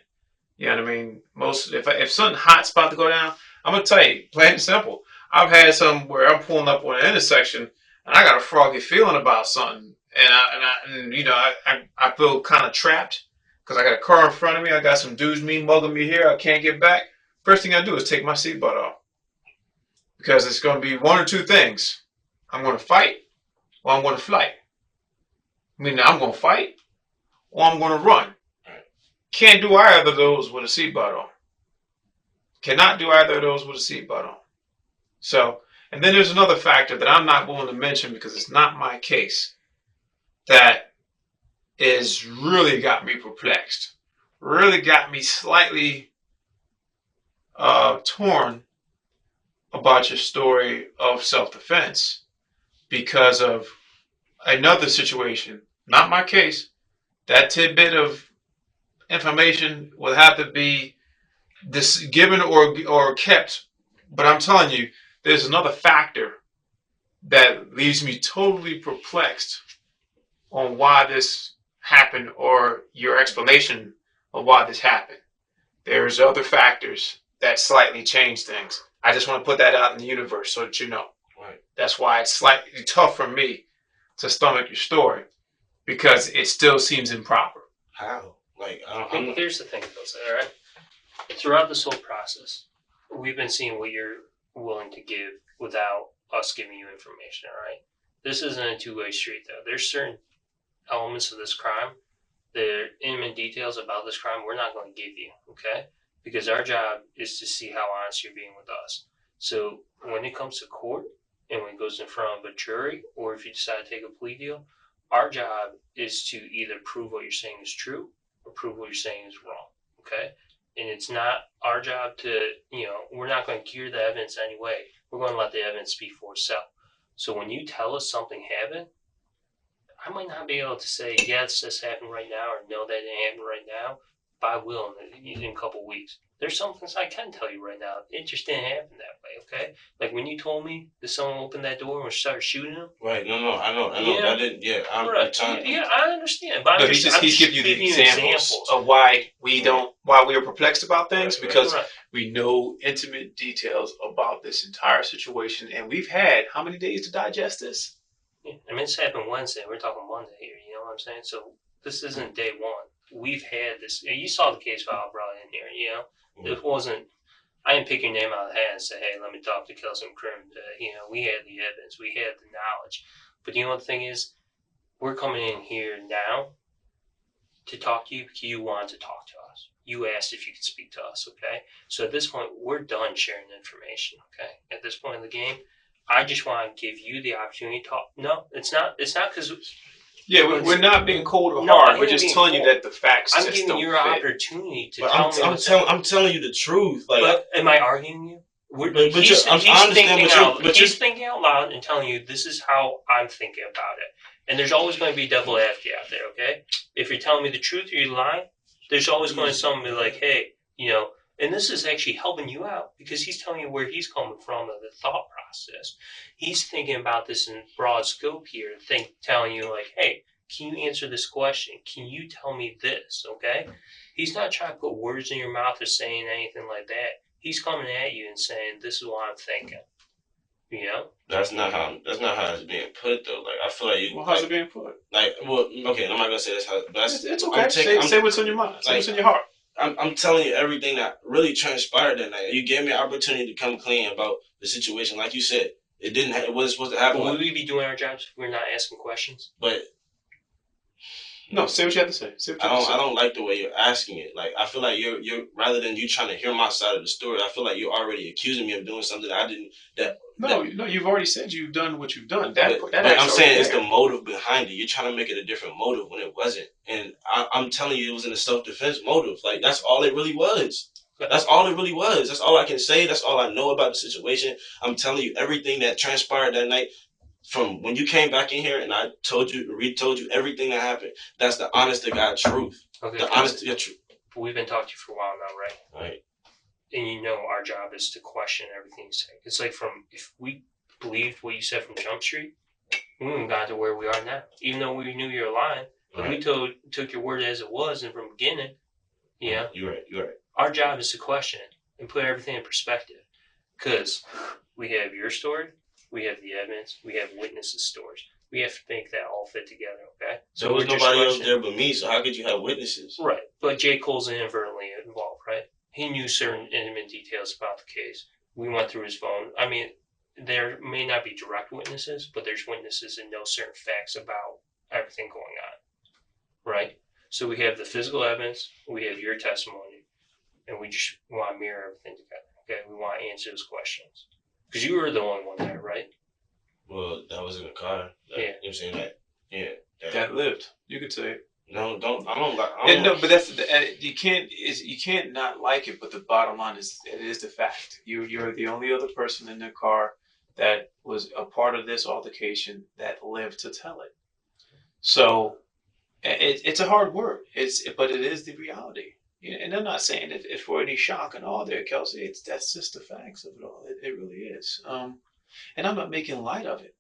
You know what I mean? If something hot's about to go down, I'm gonna tell you, plain and simple. I've had some where I'm pulling up on an intersection and I got a froggy feeling about something, and I feel kind of trapped because I got a car in front of me. I got some dudes mugging me here. I can't get back. First thing I do is take my seatbelt off because it's going to be one or two things. I'm going to fight or I'm going to flight. I mean, I'm going to fight or I'm going to run. Can't do either of those with a seatbelt on. Cannot do either of those with a seatbelt on. So, and then there's another factor that I'm not willing to mention because it's not my case that is really got me perplexed. Really got me slightly torn about your story of self-defense because of another situation. Not my case. That tidbit of information will have to be given or kept. But I'm telling you, there's another factor that leaves me totally perplexed on why this happened or your explanation of why this happened. There's other factors that slightly change things. I just want to put that out in the universe so that you know. Right. That's why it's slightly tough for me to stomach your story because it still seems improper. How? Like, Here's the thing, Kelsey, all right? Throughout this whole process, we've been seeing what you're willing to give without us giving you information, all right? This isn't a two-way street, though. There's certain elements of this crime, the intimate details about this crime, we're not going to give you, okay? Because our job is to see how honest you're being with us. So when it comes to court and when it goes in front of a jury, or if you decide to take a plea deal, our job is to either prove what you're saying is true or prove what you're saying is wrong, okay? And it's not our job to, we're not going to cure the evidence anyway. We're going to let the evidence speak for itself. So when you tell us something happened, I might not be able to say, yes, this happened right now, or no, that didn't happen right now, but I will in a couple weeks. There's some things I can tell you right now. It just didn't happen that way, okay? Like when you told me that someone opened that door and started shooting them. right? No, I know. Yeah. That didn't. Yeah, I'm trying. Yeah, I understand. But No, he's giving you the examples of why we are perplexed about things because we know intimate details about this entire situation, and we've had how many days to digest this? Yeah. I mean, this happened Wednesday. We're talking Monday here. You know what I'm saying? So this isn't day one. We've had this. You saw the case file brought in here. It wasn't. I didn't pick your name out of the hat and say, "Hey, let me talk to Kelsey McCrimmon." We had the evidence. We had the knowledge. But you know what the thing is? We're coming in here now to talk to you because you wanted to talk to us. You asked if you could speak to us, okay? So at this point, we're done sharing the information, okay? At this point in the game, I just want to give you the opportunity to talk. No, it's not because... Yeah, we're not being cold or No, hard. We're just telling you that the facts I'm just giving don't you your fit. opportunity to But tell me. I'm telling you the truth. Like, But am I arguing you? He's thinking out loud and telling you this is how I'm thinking about it. And there's always going to be devil advocate out there, okay? If you're telling me the truth or you're lying, there's always going to be somebody like, hey, And this is actually helping you out because he's telling you where he's coming from and the thought process. He's thinking about this in broad scope here, telling you like, hey, can you answer this question? Can you tell me this? Okay? He's not trying to put words in your mouth or saying anything like that. He's coming at you and saying, this is what I'm thinking. You know? That's not how it's being put though. Like I feel like you. Well, how's like, it being put? Like, well, okay, I'm not gonna say that's how. But that's, It's okay. Say what's on your mind. Say what's in your heart. I'm telling you everything that really transpired that night. You gave me an opportunity to come clean about the situation. Like you said, it wasn't supposed to happen. But would we be doing our jobs if we're not asking questions? But no, say what you have to say. I don't like the way you're asking it. Like I feel like you're rather than you trying to hear my side of the story, I feel like you're already accusing me of doing something that I didn't. No, you've already said you've done what you've done. But I'm saying it's the motive behind it. You're trying to make it a different motive when it wasn't. And I'm telling you, it was in a self-defense motive. Like, that's all it really was. That's all it really was. That's all I can say. That's all I know about the situation. I'm telling you everything that transpired that night from when you came back in here and I retold you everything that happened. That's the honest to God truth. Okay, the honest to God truth. We've been talking to you for a while now, right? Right. And you know our job is to question everything you say. It's like if we believed what you said from Jump Street, we wouldn't have got to where we are now. Even though we knew you were lying, but we took your word as it was, and from the beginning, you know, You're right. our job is to question it and put everything in perspective. Because we have your story, we have the evidence, we have witnesses' stories. We have to make that all fit together, okay? So there was nobody else there but me, so how could you have witnesses? Right, but J. Cole's inadvertently involved, right? He knew certain intimate details about the case. We went through his phone. I mean, there may not be direct witnesses, but there's witnesses that know certain facts about everything going on, right? So we have the physical evidence, we have your testimony, and we just want to mirror everything together, okay? We want to answer those questions. Because you were the only one there, right? Well, that was in the car. Yeah. You know what I'm saying? Yeah. That lived. You could say it. No, don't. No, but that's you can't not like it. But the bottom line is, it is the fact. You're the only other person in the car that was a part of this altercation that lived to tell it. So it's a hard word. But it is the reality. And I'm not saying it for any shock and awe there, Kelsey. That's just the facts of it all. It really is. And I'm not making light of it.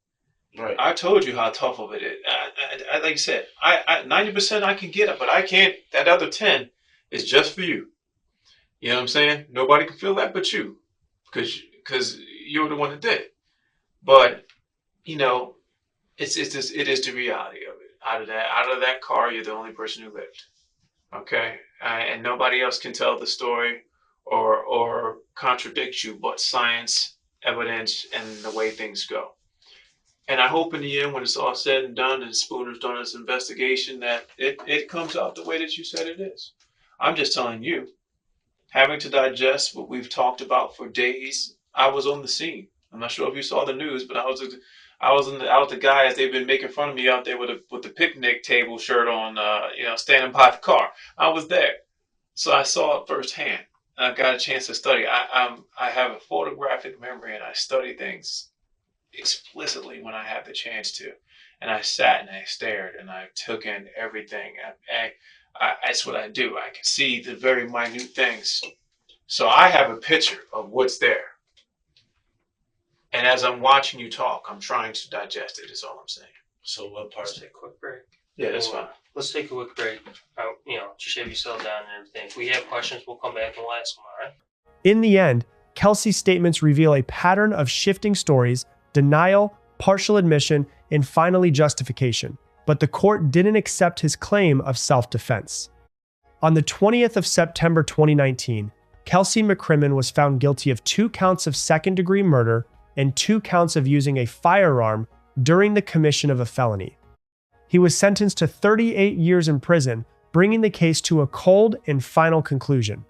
Right. I told you how tough of it is. I like I said, I 90% I can get it, but I can't. That other 10 is just for you. You know what I'm saying? Nobody can feel that but you, because you're the one that did it. But you know, it is the reality of it. Out of that car, you're the only person who lived. Okay, and nobody else can tell the story or contradict you, but science, evidence, and the way things go. And I hope in the end, when it's all said and done and Spooner's done his investigation, that it comes out the way that you said it is. I'm just telling you, having to digest what we've talked about for days, I was on the scene. I'm not sure if you saw the news, but I was the guy as they've been making fun of me out there with the picnic table shirt on, standing by the car. I was there. So I saw it firsthand. I got a chance to study. I have a photographic memory, and I study things explicitly when I have the chance to. And I sat and I stared and I took in everything. That's what I do. I can see the very minute things. So I have a picture of what's there. And as I'm watching you talk, I'm trying to digest it, is all I'm saying. So what part? Let's take a quick break. Yeah, that's fine. Let's take a quick break. Just have you settle down and everything. If we have questions, we'll come back and we'll ask them, all right? In the end, Kelsey's statements reveal a pattern of shifting stories, denial, partial admission, and finally justification. But the court didn't accept his claim of self-defense. On the 20th of September 2019, Kelsey McCrimmon was found guilty of 2 counts of second-degree murder and 2 counts of using a firearm during the commission of a felony. He was sentenced to 38 years in prison, bringing the case to a cold and final conclusion.